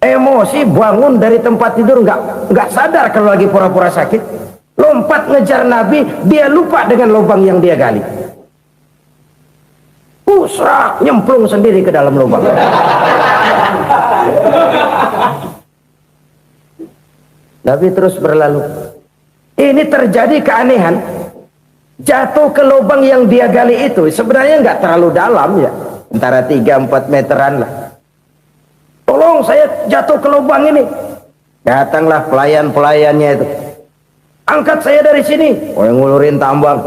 Emosi bangun dari tempat tidur, enggak sadar kalau lagi pura-pura sakit. Lompat ngejar Nabi, dia lupa dengan lubang yang dia gali. Pusrak, nyemplung sendiri ke dalam lubang. Nabi terus berlalu. Ini terjadi keanehan. Jatuh ke lubang yang dia gali itu sebenarnya nggak terlalu dalam ya, antara 3-4 meteran lah. Tolong saya jatuh ke lubang ini. Datanglah pelayan-pelayannya itu. Angkat saya dari sini. Oh, yang ngulurin tambang.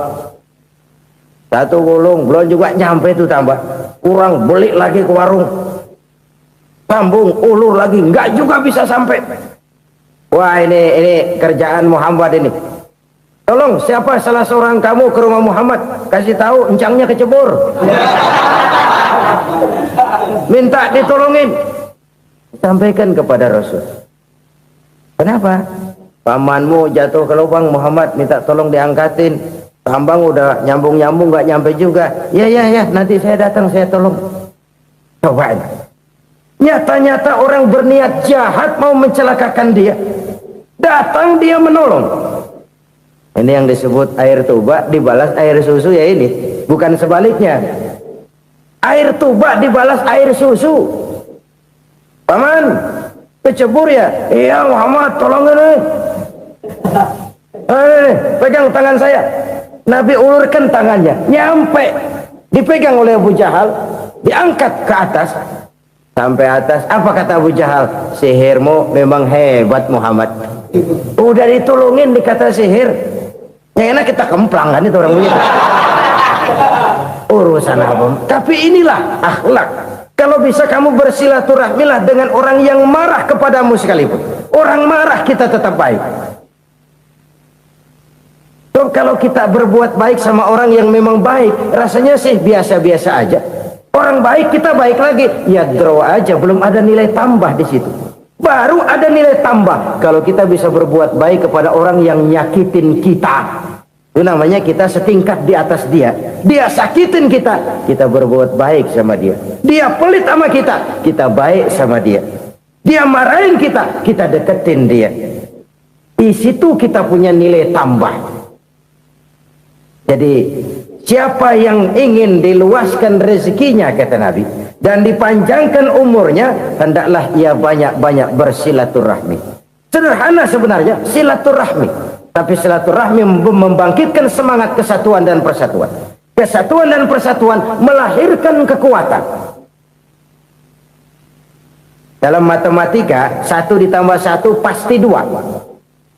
Satu gulung belum juga nyampe itu tambah. Kurang beli lagi ke warung. Sambung ulur lagi, enggak juga bisa sampai. Wah, ini kerjaan Muhammad ini. Tolong siapa salah seorang kamu ke rumah Muhammad, kasih tahu encangnya kecebur. Minta ditolongin. Sampaikan kepada Rasul. Kenapa? Pamanmu jatuh ke lubang, Muhammad minta tolong diangkatin. Tambang udah nyambung-nyambung nggak nyampe juga. Ya nanti saya datang, saya tolong. Cobain. Nyata-nyata orang berniat jahat mau mencelakakan dia. Datang dia menolong. Ini yang disebut air tuba dibalas air susu ya ini. Bukan sebaliknya. Air tuba dibalas air susu. Paman, kecebur ya? Iya Muhammad, tolongin nih. Pegang tangan saya. Nabi ulurkan tangannya, nyampe. Dipegang oleh Abu Jahal, diangkat ke atas. Sampai atas, apa kata Abu Jahal? Sihirmu memang hebat Muhammad. Udah ditolongin dikata sihir. Yang enak kita kemplang kan itu orang begitu. Urusan apa? Tapi inilah akhlak. Kalau bisa kamu bersilaturahmilah dengan orang yang marah kepadamu sekalipun. Orang marah kita tetap baik. So, kalau kita berbuat baik sama orang yang memang baik, rasanya sih biasa-biasa aja. Orang baik kita baik lagi, ya draw aja, belum ada nilai tambah di situ. Baru ada nilai tambah kalau kita bisa berbuat baik kepada orang yang nyakitin kita. Itu namanya kita setingkat di atas dia. Dia sakitin kita, kita berbuat baik sama dia. Dia pelit sama kita, kita baik sama dia. Dia marahin kita, kita deketin dia. Di situ kita punya nilai tambah. Jadi siapa yang ingin diluaskan rezekinya kata Nabi dan dipanjangkan umurnya, hendaklah ia banyak-banyak bersilaturahmi. Sederhana sebenarnya silaturahmi, tapi silaturahmi membangkitkan semangat kesatuan dan persatuan. Kesatuan dan persatuan melahirkan kekuatan. Dalam matematika 1 ditambah 1 pasti 2.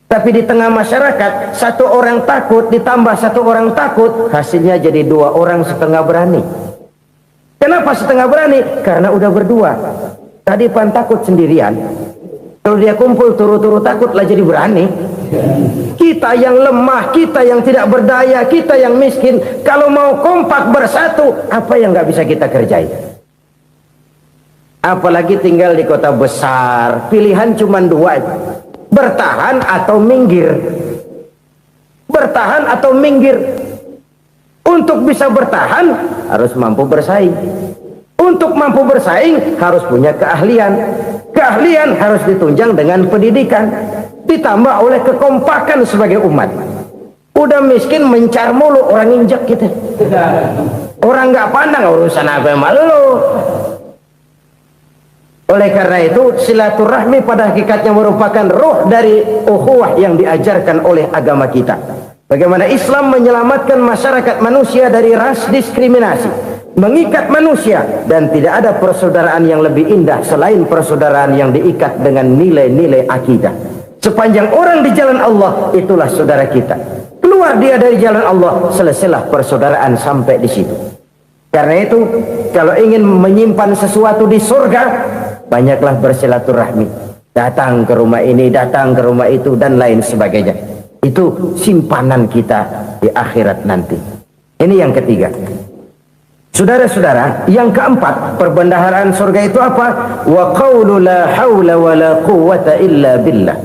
Tapi di tengah masyarakat, 1 orang takut ditambah 1 orang takut, hasilnya jadi 2 orang setengah berani. Kenapa setengah berani? Karena udah berdua. Tadi pan takut sendirian. Kalau dia kumpul turu-turu takutlah jadi berani. Kita yang lemah, kita yang tidak berdaya, kita yang miskin, kalau mau kompak bersatu, apa yang nggak bisa kita kerjain? Apalagi tinggal di kota besar, pilihan cuma 2. Bertahan atau minggir. Bertahan atau minggir. Untuk bisa bertahan harus mampu bersaing. Untuk mampu bersaing harus punya keahlian. Keahlian harus ditunjang dengan pendidikan, ditambah oleh kekompakan sebagai umat. Udah miskin mencar mulu, orang injek kita. Orang nggak pandang urusan apa yang malu. Oleh karena itu silaturahmi pada hakikatnya merupakan roh dari ukhuwah yang diajarkan oleh agama kita. Bagaimana Islam menyelamatkan masyarakat manusia dari ras diskriminasi, mengikat manusia, dan tidak ada persaudaraan yang lebih indah selain persaudaraan yang diikat dengan nilai-nilai akidah. Sepanjang orang di jalan Allah, itulah saudara kita. Keluar dia dari jalan Allah, selesailah persaudaraan sampai di situ. Karena itu, kalau ingin menyimpan sesuatu di surga, banyaklah bersilaturahmi. Datang ke rumah ini, datang ke rumah itu, dan lain sebagainya. Itu simpanan kita di akhirat nanti. Ini yang ketiga. Saudara-saudara, yang keempat, perbendaharaan surga itu apa? Wa qawlu la hawla wa la quwwata illa billah.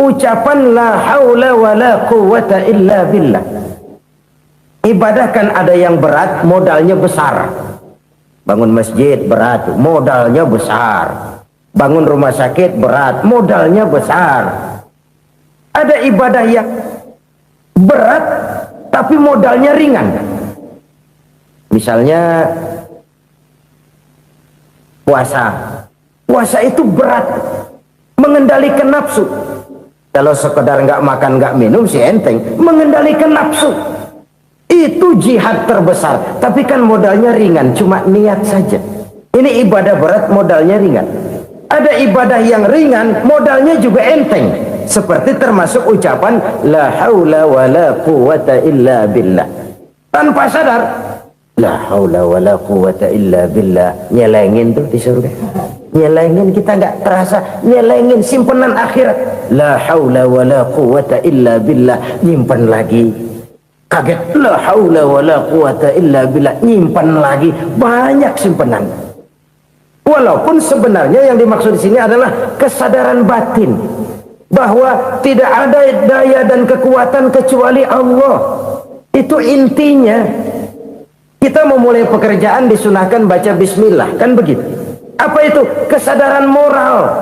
Ucapan la hawla wa la quwwata illa billah. Ibadah kan ada yang berat, modalnya besar. Bangun masjid berat, modalnya besar. Bangun rumah sakit berat, modalnya besar. Ada ibadah yang berat tapi modalnya ringan. Misalnya puasa. Puasa itu berat, mengendalikan nafsu. Kalau sekedar nggak makan nggak minum sih enteng, mengendalikan nafsu itu jihad terbesar. Tapi kan modalnya ringan, cuma niat saja. Ini ibadah berat, modalnya ringan. Ada ibadah yang ringan, modalnya juga enteng. Seperti termasuk ucapan la haula wa la quwwata illa billah. tanpa sadar. La haula wala quwata illa billah. Nyelengin tuh di surga. Nyelengin, kita nggak terasa nyelengin simpenan akhirat. La haula wala quwata illa billah. Nyimpan lagi. Kaget. La haula wala quwata illa billah. Nyimpan lagi. Banyak simpenan. Walaupun sebenarnya yang dimaksud di sini adalah kesadaran batin bahwa tidak ada daya dan kekuatan kecuali Allah. Itu intinya. Kita memulai pekerjaan disunahkan baca bismillah, kan begitu? Apa itu? Kesadaran moral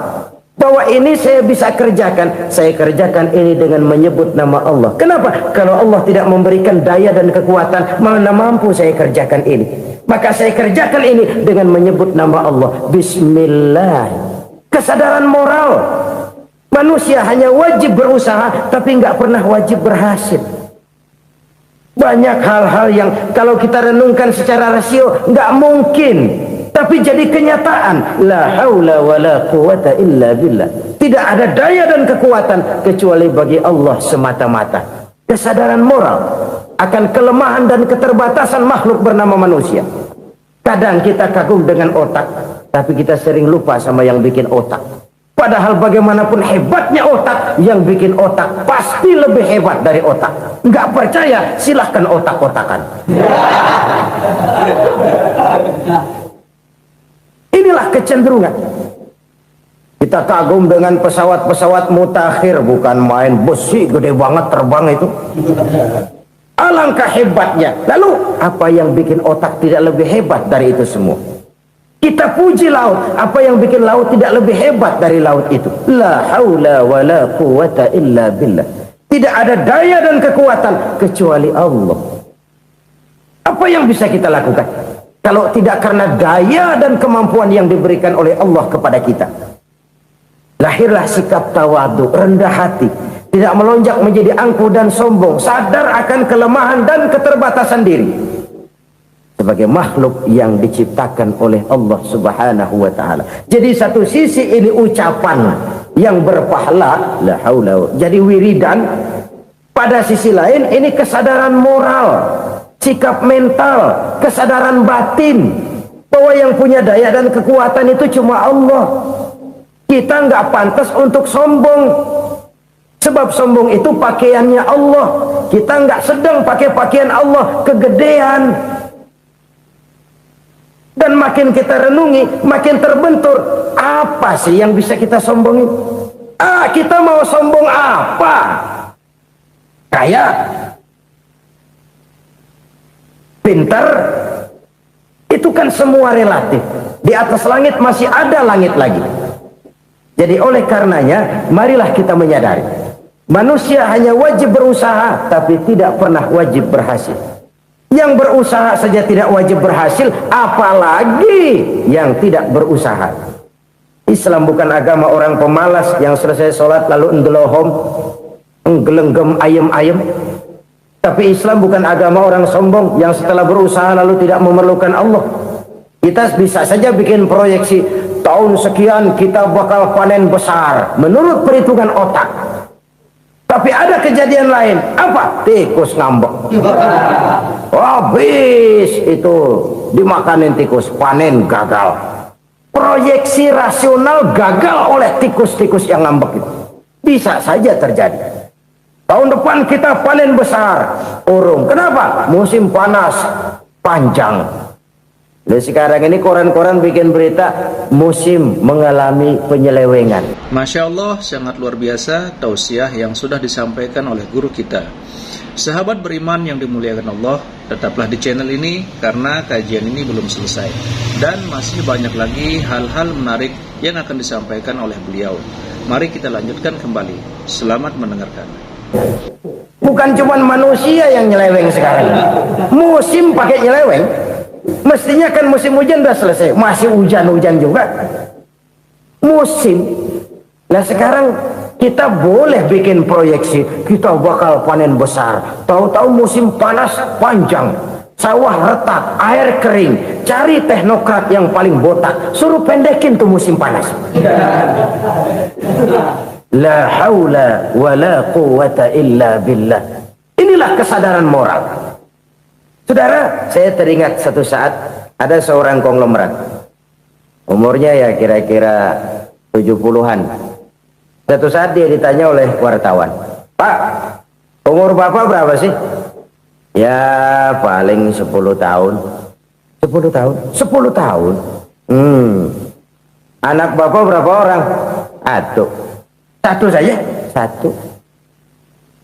bahwa ini saya bisa kerjakan. Saya kerjakan ini dengan menyebut nama Allah. Kenapa? Kalau Allah tidak memberikan daya dan kekuatan, mana mampu saya kerjakan ini. Maka saya kerjakan ini dengan menyebut nama Allah. Bismillah. Kesadaran moral. Manusia hanya wajib berusaha, tapi nggak pernah wajib berhasil. Banyak hal-hal yang kalau kita renungkan secara rasio nggak mungkin, tapi jadi kenyataan. La haula wala quwata illa billah. Tidak ada daya dan kekuatan kecuali bagi Allah semata-mata. Kesadaran moral akan kelemahan dan keterbatasan makhluk bernama manusia. Kadang kita kagum dengan otak, tapi kita sering lupa sama yang bikin otak. Padahal bagaimanapun hebatnya otak, yang bikin otak pasti lebih hebat dari otak. Nggak percaya, silahkan otak-otakan. Inilah kecenderungan. Kita kagum dengan pesawat-pesawat mutakhir, bukan main, besi gede banget terbang itu. Alangkah hebatnya. Lalu apa yang bikin otak tidak lebih hebat dari itu semua? Kita puji laut, apa yang bikin laut tidak lebih hebat dari laut itu? La haula wala quwata illa billah. Tidak ada daya dan kekuatan kecuali Allah. Apa yang bisa kita lakukan kalau tidak karena daya dan kemampuan yang diberikan oleh Allah kepada kita? Lahirlah sikap tawadu, rendah hati, tidak melonjak menjadi angkuh dan sombong, sadar akan kelemahan dan keterbatasan diri sebagai makhluk yang diciptakan oleh Allah Subhanahu wa taala. Jadi satu sisi ini ucapan yang berpahala, la haula, jadi wiridan. Pada sisi lain ini kesadaran moral, sikap mental, kesadaran batin bahwa yang punya daya dan kekuatan itu cuma Allah. Kita nggak pantas untuk sombong, sebab sombong itu pakaiannya Allah. Kita nggak sedang pakai pakaian Allah, kegedean. Dan makin kita renungi, makin terbentur. Apa sih yang bisa kita sombongin? Kita mau sombong apa? Kaya, pintar, itu kan semua relatif. Di atas langit masih ada langit lagi. Jadi oleh karenanya, marilah kita menyadari, manusia hanya wajib berusaha, tapi tidak pernah wajib berhasil. Yang berusaha saja tidak wajib berhasil, apalagi yang tidak berusaha. Islam bukan agama orang pemalas yang selesai sholat lalu enggelohom, enggelenggem ayem-ayem. Tapi Islam bukan agama orang sombong yang setelah berusaha lalu tidak memerlukan Allah. Kita bisa saja bikin proyeksi, tahun sekian kita bakal panen besar menurut perhitungan otak. Tapi ada kejadian lain. Apa? Tikus ngambek. Habis itu dimakanin tikus, panen gagal. Proyeksi rasional gagal oleh tikus-tikus yang ngambek itu. Bisa saja terjadi. Tahun depan kita panen besar, urung. Kenapa? Musim panas panjang. Dan sekarang ini koran-koran bikin berita musim mengalami penyelewengan. Masya Allah, sangat luar biasa tausiah yang sudah disampaikan oleh guru kita. Sahabat beriman yang dimuliakan Allah, tetaplah di channel ini karena kajian ini belum selesai. Dan masih banyak lagi hal-hal menarik yang akan disampaikan oleh beliau. Mari kita lanjutkan kembali. Selamat mendengarkan. Bukan cuma manusia yang nyeleweng sekarang. Musim pakai nyeleweng. Mestinya kan musim hujan udah selesai, masih hujan-hujan juga. Musim. Nah sekarang kita boleh bikin proyeksi, kita bakal panen besar. Tahu-tahu musim panas panjang, sawah retak, air kering. Cari teknokrat yang paling botak, suruh pendekin tuh musim panas. La haula wa la quwata illa billah. Inilah kesadaran moral. Saudara, saya teringat satu saat ada seorang konglomerat. Umurnya ya kira-kira 70-an. Satu saat dia ditanya oleh wartawan, "Pak, umur Bapak berapa sih?" "Ya paling 10 tahun." 10 tahun? 10 tahun? Anak Bapak berapa orang? Satu. Satu saja? Satu.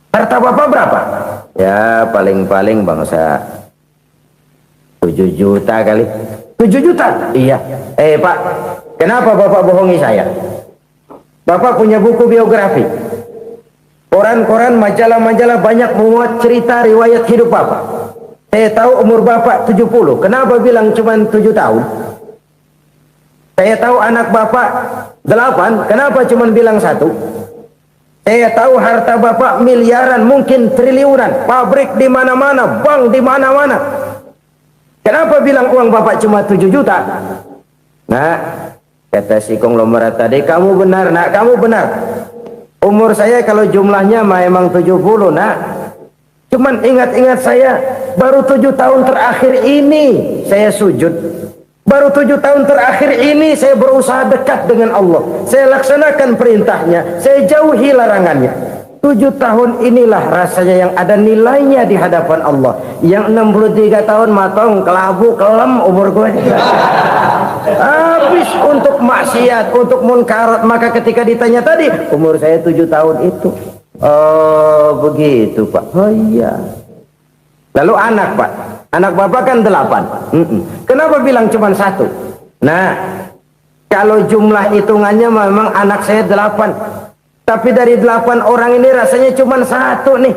Harta Bapak berapa? Ya paling-paling bangsa 7 juta kali. 7 juta? Iya. Pak, kenapa Bapak bohongi saya? Bapak punya buku biografi. Koran-koran, majalah-majalah banyak memuat cerita riwayat hidup Bapak. Saya tahu umur Bapak 70. Kenapa bilang cuma 7 tahun? Saya tahu anak Bapak 8. Kenapa cuma bilang 1? Saya tahu harta Bapak miliaran, mungkin triliunan. Pabrik di mana-mana, bank di mana-mana. Kenapa bilang uang Bapak cuma 7 juta? Nah, kata si konglomerat tadi, "Kamu benar, Nak, kamu benar. Umur saya kalau jumlahnya memang 70, Nak. Cuman ingat-ingat saya, baru 7 tahun terakhir ini saya sujud. Baru 7 tahun terakhir ini saya berusaha dekat dengan Allah. Saya laksanakan perintahnya, saya jauhi larangannya. 7 tahun inilah rasanya yang ada nilainya di hadapan Allah. Yang 63 tahun matong, kelabu, kelem umur gue. Habis untuk maksiat, untuk munkarat. Maka ketika ditanya tadi, umur saya 7 tahun itu. Oh begitu Pak. Oh iya. Lalu anak Pak, anak Bapak kan 8. Kenapa bilang cuma 1? Nah, kalau jumlah hitungannya memang anak saya 8. Tapi dari 8 orang ini rasanya cuma 1 nih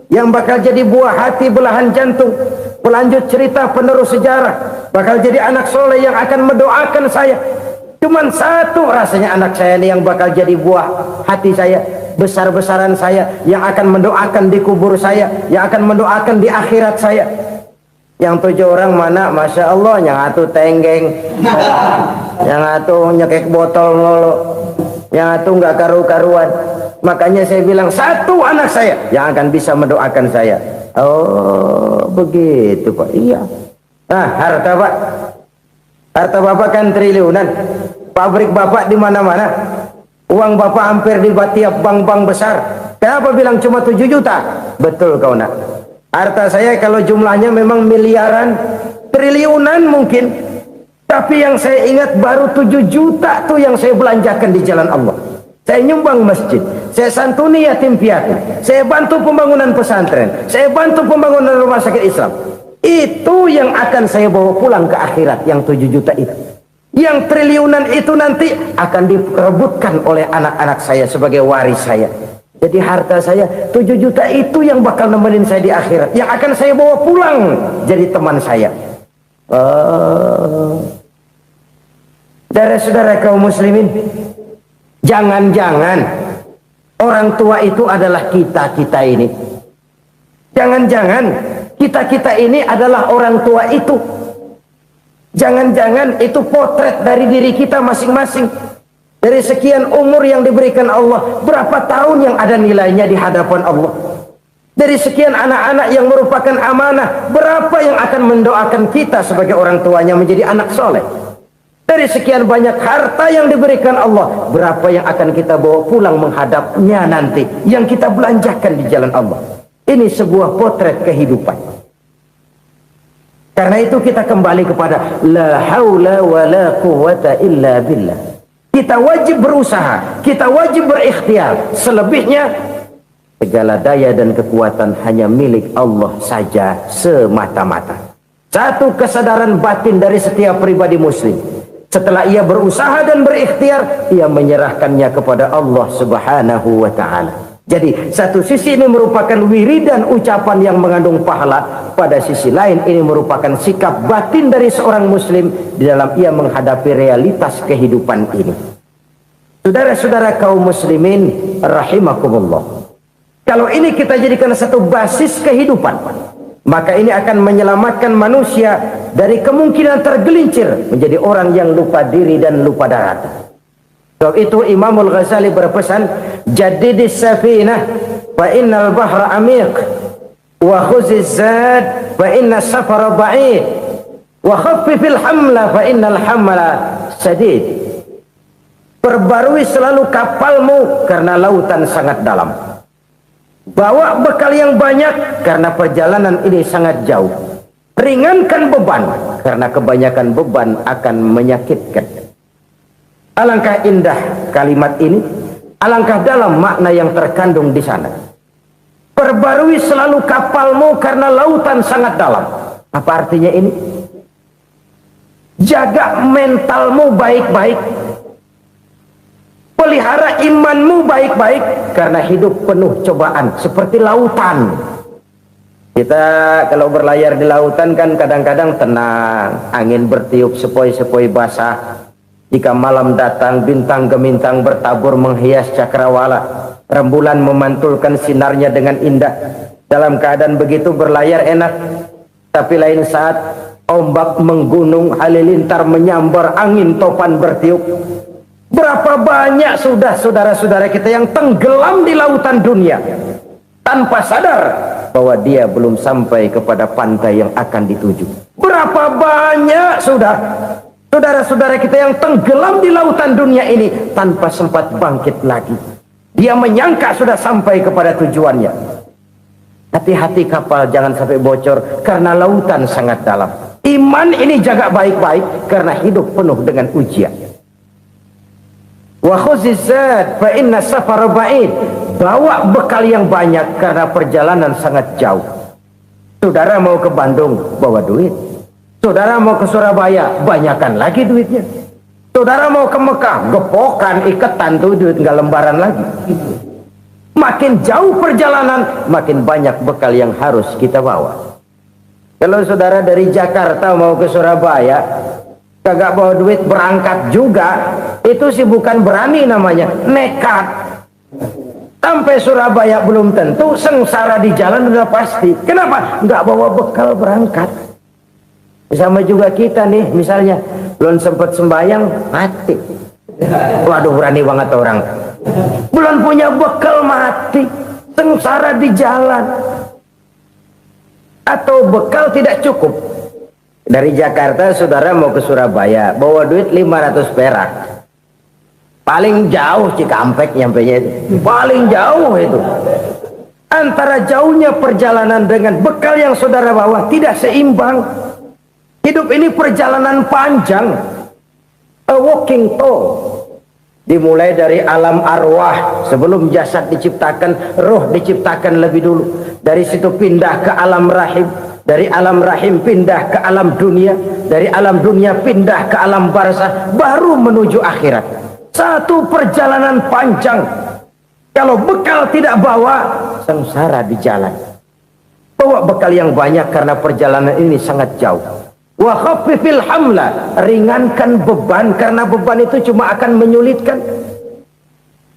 yang bakal jadi buah hati, belahan jantung, pelanjut cerita, penerus sejarah, bakal jadi anak soleh yang akan mendoakan saya. Cuman 1 rasanya anak saya ini yang bakal jadi buah hati saya, besar-besaran saya, yang akan mendoakan di kubur saya, yang akan mendoakan di akhirat saya. Yang 7 orang mana, Masya Allah, yang 1 tenggeng, yang 1 nyekek botol mulu, yang 1 nggak karu-karuan. Makanya saya bilang 1 anak saya yang akan bisa mendoakan saya. Oh begitu Pak. Iya. Nah, harta Pak, harta Bapak kan triliunan. Pabrik Bapak di mana-mana. Uang Bapak hampir di tiap bank-bank besar. Kenapa bilang cuma 7 juta? Betul kau Nak. Harta saya kalau jumlahnya memang miliaran, triliunan mungkin. Tapi yang saya ingat baru 7 juta tuh yang saya belanjakan di jalan Allah. Saya nyumbang masjid, saya santuni yatim piatu, saya bantu pembangunan pesantren, saya bantu pembangunan rumah sakit Islam. Itu yang akan saya bawa pulang ke akhirat, yang 7 juta itu. Yang triliunan itu nanti akan diperebutkan oleh anak-anak saya sebagai waris saya. Jadi harta saya 7 juta itu yang bakal nemenin saya di akhirat, yang akan saya bawa pulang jadi teman saya. Saudara-saudara kaum muslimin, jangan-jangan orang tua itu adalah kita-kita ini. Jangan-jangan kita-kita ini adalah orang tua itu. Jangan-jangan itu potret dari diri kita masing-masing. Dari sekian umur yang diberikan Allah, berapa tahun yang ada nilainya di hadapan Allah? Dari sekian anak-anak yang merupakan amanah, berapa yang akan mendoakan kita sebagai orang tuanya menjadi anak soleh? Dari sekian banyak harta yang diberikan Allah, berapa yang akan kita bawa pulang menghadapnya nanti, yang kita belanjakan di jalan Allah? Ini sebuah potret kehidupan. Karena itu kita kembali kepada la haula wa la quwwata illa billah. Kita wajib berusaha, kita wajib berikhtiar. Selebihnya segala daya dan kekuatan hanya milik Allah saja semata-mata. Satu kesadaran batin dari setiap pribadi muslim. Setelah ia berusaha dan berikhtiar, ia menyerahkannya kepada Allah Subhanahu wa ta'ala. Jadi satu sisi ini merupakan wiridan ucapan yang mengandung pahala, pada sisi lain ini merupakan sikap batin dari seorang muslim di dalam ia menghadapi realitas kehidupan ini. Saudara-saudara kaum muslimin rahimakumullah, kalau ini kita jadikan satu basis kehidupan, maka ini akan menyelamatkan manusia dari kemungkinan tergelincir menjadi orang yang lupa diri dan lupa darat. Sebab itu Imamul Ghazali berpesan, jadidis safinah fa innal bahra amiq wa khuziz zad fa inna safara ba'id wa khaffifil hamla fa innal hamla sadid. Perbarui selalu kapalmu karena lautan sangat dalam. Bawa bekal yang banyak karena perjalanan ini sangat jauh. Ringankan beban karena kebanyakan beban akan menyakitkan. Alangkah indah kalimat ini, alangkah dalam makna yang terkandung di sana. Perbarui selalu kapalmu karena lautan sangat dalam. Apa artinya ini? Jaga mentalmu baik-baik. Pelihara imanmu baik-baik karena hidup penuh cobaan seperti lautan. Kita kalau berlayar di lautan kan kadang-kadang tenang, angin bertiup sepoi-sepoi basah. Jika malam datang bintang gemintang bertabur menghias cakrawala, rembulan memantulkan sinarnya dengan indah. Dalam keadaan begitu berlayar enak, tapi lain saat ombak menggunung, halilintar menyambar, angin topan bertiup. Berapa banyak sudah saudara-saudara kita yang tenggelam di lautan dunia tanpa sadar bahwa dia belum sampai kepada pantai yang akan dituju. Berapa banyak sudah saudara-saudara kita yang tenggelam di lautan dunia ini tanpa sempat bangkit lagi. Dia menyangka sudah sampai kepada tujuannya. Hati-hati kapal jangan sampai bocor karena lautan sangat dalam. Iman ini jaga baik-baik karena hidup penuh dengan ujian. Wa khuziz zad fa inna safara ba'id. Bawa bekal yang banyak karena perjalanan sangat jauh. Saudara mau ke Bandung, bawa duit. Saudara mau ke Surabaya, banyakan lagi duitnya. Saudara mau ke Mekah, gepokan, iketan tuh duit nggak lembaran lagi. Makin jauh perjalanan, makin banyak bekal yang harus kita bawa. Kalau saudara dari Jakarta mau ke Surabaya, kagak bawa duit berangkat juga, itu sih bukan berani namanya, nekat. Sampai Surabaya belum tentu, sengsara di jalan udah pasti. Kenapa? Nggak bawa bekal berangkat. Sama juga kita nih, misalnya belum sempat sembahyang, mati. Waduh, berani banget orang. Belum punya bekal, mati. Sengsara di jalan. Atau bekal tidak cukup. Dari Jakarta saudara mau ke Surabaya, bawa duit 500 perak. Paling jauh Cikampek nyampenya itu. Paling jauh itu. Antara jauhnya perjalanan dengan bekal yang saudara bawa tidak seimbang. Hidup ini perjalanan panjang. A walking tour. Dimulai dari alam arwah. Sebelum jasad diciptakan, roh diciptakan lebih dulu. Dari situ pindah ke alam rahim. Dari alam rahim pindah ke alam dunia. Dari alam dunia pindah ke alam barzah. Baru menuju akhirat. Satu perjalanan panjang. Kalau bekal tidak bawa, sengsara di jalan. Bawa bekal yang banyak karena perjalanan ini sangat jauh. Wa khaffifil hamla, ringankan beban karena beban itu cuma akan menyulitkan.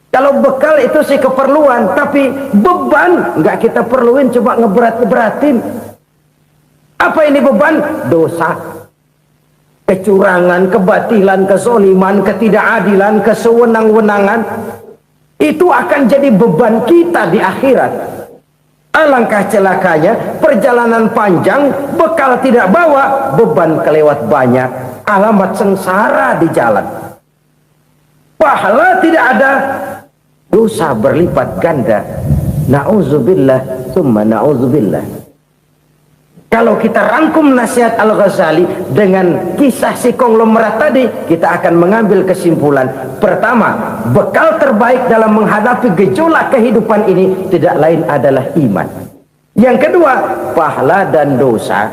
Kalau bekal itu sih keperluan, tapi beban nggak kita perluin, cuma ngeberat-beratin. Apa ini beban? Dosa, kecurangan, kebatilan, kezoliman, ketidakadilan, kesewenang-wenangan. Itu akan jadi beban kita di akhirat. Alangkah celakanya, perjalanan panjang, bekal tidak bawa, beban kelewat banyak, alamat sengsara di jalan. Pahala tidak ada, dosa berlipat ganda. Na'udzubillah, summa na'udzubillah. Kalau kita rangkum nasihat Al-Ghazali dengan kisah si konglomerat tadi, kita akan mengambil kesimpulan. Pertama, bekal terbaik dalam menghadapi gejolak kehidupan ini tidak lain adalah iman. Yang kedua, pahala dan dosa.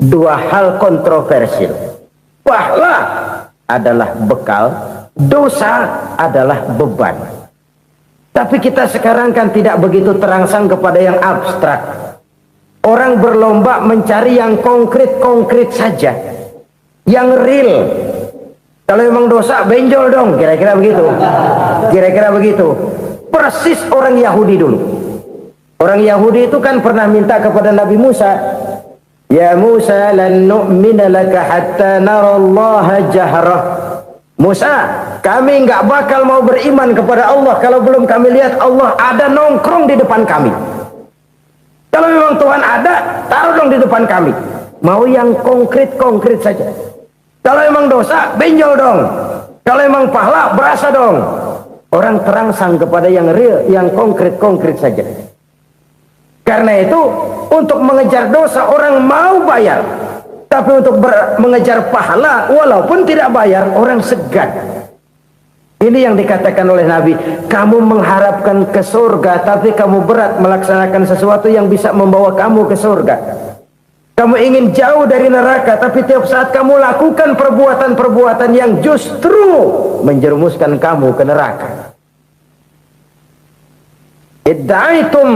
Dua hal kontroversial. Pahala adalah bekal, dosa adalah beban. Tapi kita sekarang kan tidak begitu terangsang kepada yang abstrak. Orang berlomba mencari yang konkret-konkret saja, yang real. Kalau memang dosa, benjol dong, kira-kira begitu. Kira-kira begitu. Persis orang Yahudi dulu. Orang Yahudi itu kan pernah minta kepada Nabi Musa, Ya Musa, lan nu'mina laka hatta narallaha jahrah. Musa, kami nggak bakal mau beriman kepada Allah kalau belum kami lihat Allah ada nongkrong di depan kami. Kalau memang Tuhan ada, taruh dong di depan kami. Mau yang konkret-konkret saja. Kalau memang dosa, benjol dong. Kalau memang pahala, berasa dong. Orang terangsang kepada yang real, yang konkret-konkret saja. Karena itu, untuk mengejar dosa orang mau bayar. Tapi untuk mengejar pahala, walaupun tidak bayar, orang segan. Ini yang dikatakan oleh Nabi, kamu mengharapkan ke surga, tapi kamu berat melaksanakan sesuatu yang bisa membawa kamu ke surga. Kamu ingin jauh dari neraka, tapi tiap saat kamu lakukan perbuatan-perbuatan yang justru menjerumuskan kamu ke neraka. Idda'aitum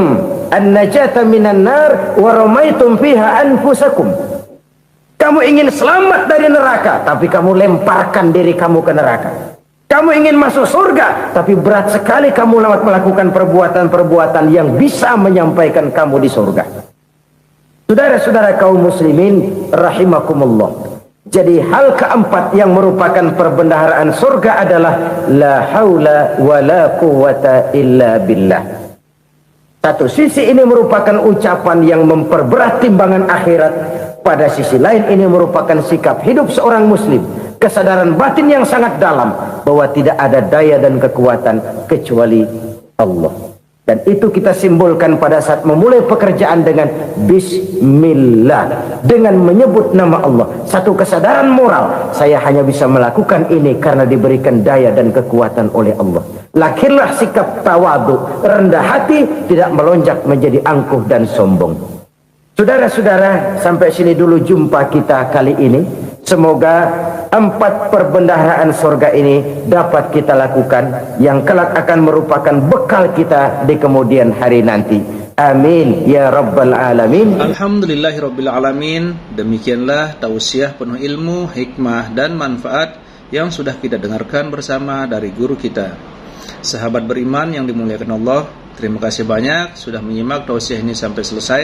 an-najata minan nar wa ramaitum fiha anfusakum. Kamu ingin selamat dari neraka, tapi kamu lemparkan diri kamu ke neraka. Kamu ingin masuk surga, tapi berat sekali kamu melakukan perbuatan-perbuatan yang bisa menyampaikan kamu di surga. Saudara-saudara kaum muslimin rahimakumullah. Jadi hal keempat yang merupakan perbendaharaan surga adalah la haula wa la quwwata illa billah. Satu sisi ini merupakan ucapan yang memperberat timbangan akhirat. Pada sisi lain ini merupakan sikap hidup seorang muslim. Kesadaran batin yang sangat dalam bahwa tidak ada daya dan kekuatan kecuali Allah. Dan itu kita simbolkan pada saat memulai pekerjaan dengan Bismillah, dengan menyebut nama Allah. Satu kesadaran moral, saya hanya bisa melakukan ini karena diberikan daya dan kekuatan oleh Allah. Lahirlah sikap tawadu, rendah hati, tidak melonjak menjadi angkuh dan sombong. Saudara-saudara, sampai sini dulu jumpa kita kali ini. Semoga 4 perbendaharaan surga ini dapat kita lakukan, yang kelak akan merupakan bekal kita di kemudian hari nanti. Amin ya rabbal alamin. Alhamdulillahirabbil alamin. Demikianlah tausiah penuh ilmu, hikmah dan manfaat yang sudah kita dengarkan bersama dari guru kita. Sahabat beriman yang dimuliakan Allah, terima kasih banyak sudah menyimak tausiah ini sampai selesai.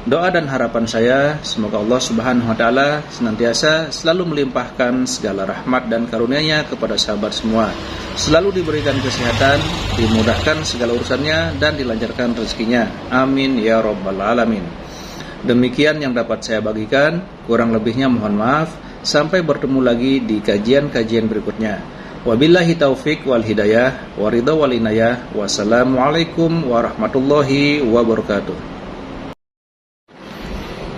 Doa dan harapan saya, semoga Allah Subhanahu wa Ta'ala senantiasa selalu melimpahkan segala rahmat dan karunia-Nya kepada sahabat semua. Selalu diberikan kesehatan, dimudahkan segala urusannya, dan dilancarkan rezekinya. Amin ya rabbal alamin. Demikian yang dapat saya bagikan, kurang lebihnya mohon maaf. Sampai bertemu lagi di kajian-kajian berikutnya. Wabillahi taufik wal hidayah, waridha wal inayah. Wassalamualaikum warahmatullahi wabarakatuh.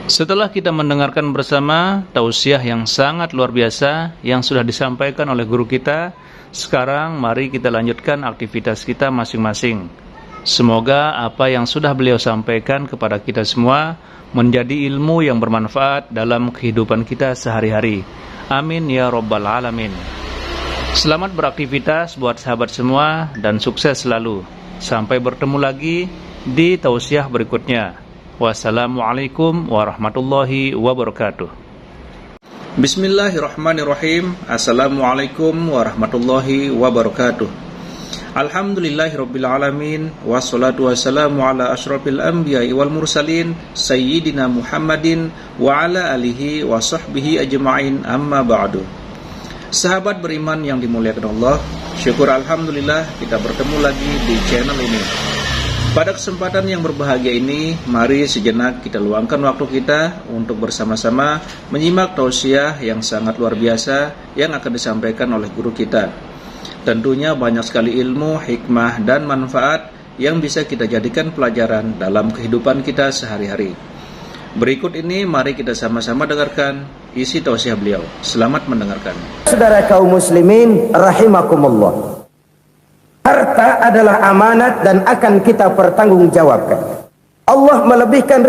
Setelah kita mendengarkan bersama tausiah yang sangat luar biasa yang sudah disampaikan oleh guru kita, sekarang mari kita lanjutkan aktivitas kita masing-masing. Semoga apa yang sudah beliau sampaikan kepada kita semua menjadi ilmu yang bermanfaat dalam kehidupan kita sehari-hari. Amin ya rabbal alamin. Selamat beraktivitas buat sahabat semua dan sukses selalu. Sampai bertemu lagi di tausiah berikutnya. Wassalamualaikum warahmatullahi wabarakatuh. Bismillahirrahmanirrahim. Assalamualaikum warahmatullahi wabarakatuh. Alhamdulillahirabbil alamin, wassalatu wassalamu ala asyrafil anbiya'i wal mursalin sayyidina Muhammadin wa ala alihi wa sahbihi ajma'in, amma ba'du. Sahabat beriman yang dimuliakan Allah, syukur alhamdulillah kita bertemu lagi di channel ini. Pada kesempatan yang berbahagia ini, mari sejenak kita luangkan waktu kita untuk bersama-sama menyimak tausiah yang sangat luar biasa yang akan disampaikan oleh guru kita. Tentunya banyak sekali ilmu, hikmah, dan manfaat yang bisa kita jadikan pelajaran dalam kehidupan kita sehari-hari. Berikut ini mari kita sama-sama dengarkan isi tausiah beliau. Selamat mendengarkan. Saudara kaum muslimin rahimakumullah. Harta adalah amanat dan akan kita pertanggungjawabkan. Allah melebihkan